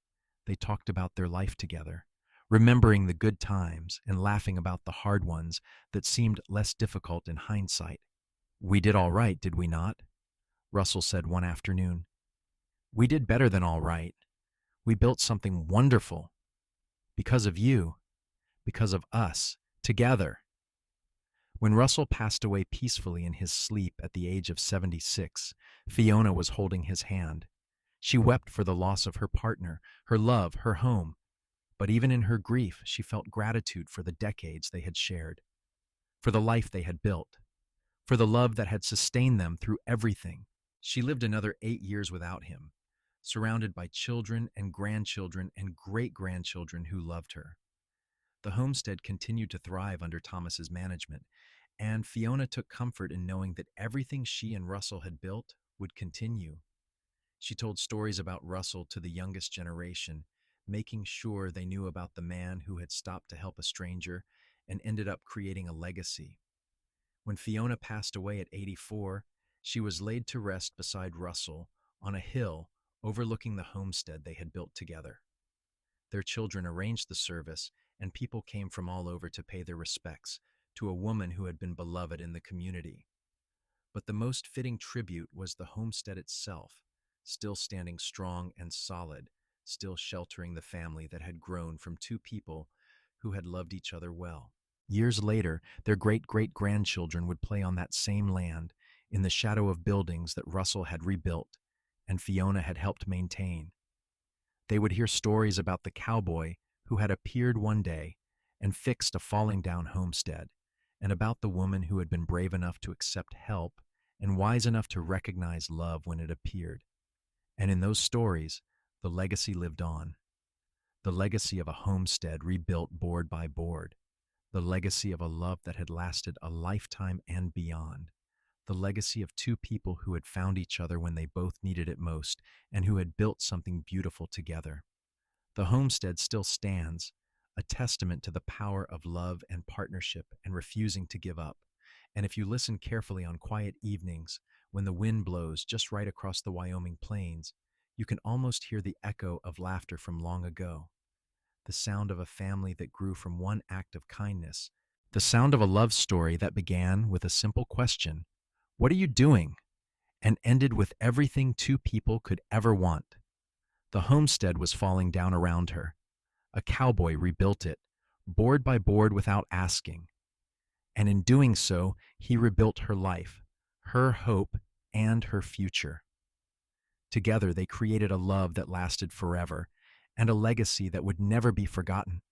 They talked about their life together, remembering the good times and laughing about the hard ones that seemed less difficult in hindsight. "We did all right, did we not?" Russell said one afternoon. "We did better than all right. We built something wonderful. Because of you. Because of us. Together." When Russell passed away peacefully in his sleep at the age of 76, Fiona was holding his hand. She wept for the loss of her partner, her love, her home. But even in her grief, she felt gratitude for the decades they had shared, for the life they had built, for the love that had sustained them through everything. She lived another 8 years without him, surrounded by children and grandchildren and great-grandchildren who loved her. The homestead continued to thrive under Thomas's management, and Fiona took comfort in knowing that everything she and Russell had built would continue. She told stories about Russell to the youngest generation, making sure they knew about the man who had stopped to help a stranger and ended up creating a legacy. When Fiona passed away at 84, she was laid to rest beside Russell on a hill overlooking the homestead they had built together. Their children arranged the service, and people came from all over to pay their respects to a woman who had been beloved in the community. But the most fitting tribute was the homestead itself, still standing strong and solid, still sheltering the family that had grown from two people who had loved each other well. Years later, their great-great-grandchildren would play on that same land, in the shadow of buildings that Russell had rebuilt and Fiona had helped maintain. They would hear stories about the cowboy who had appeared one day and fixed a falling-down homestead, and about the woman who had been brave enough to accept help and wise enough to recognize love when it appeared. And in those stories, the legacy lived on. The legacy of a homestead rebuilt board by board. The legacy of a love that had lasted a lifetime and beyond. The legacy of two people who had found each other when they both needed it most and who had built something beautiful together. The homestead still stands, a testament to the power of love and partnership and refusing to give up. And if you listen carefully on quiet evenings, when the wind blows just right across the Wyoming plains, you can almost hear the echo of laughter from long ago. The sound of a family that grew from one act of kindness. The sound of a love story that began with a simple question, "What are you doing?" and ended with everything two people could ever want. The homestead was falling down around her. A cowboy rebuilt it, board by board without asking. And in doing so, he rebuilt her life, her hope, and her future. Together, they created a love that lasted forever and a legacy that would never be forgotten.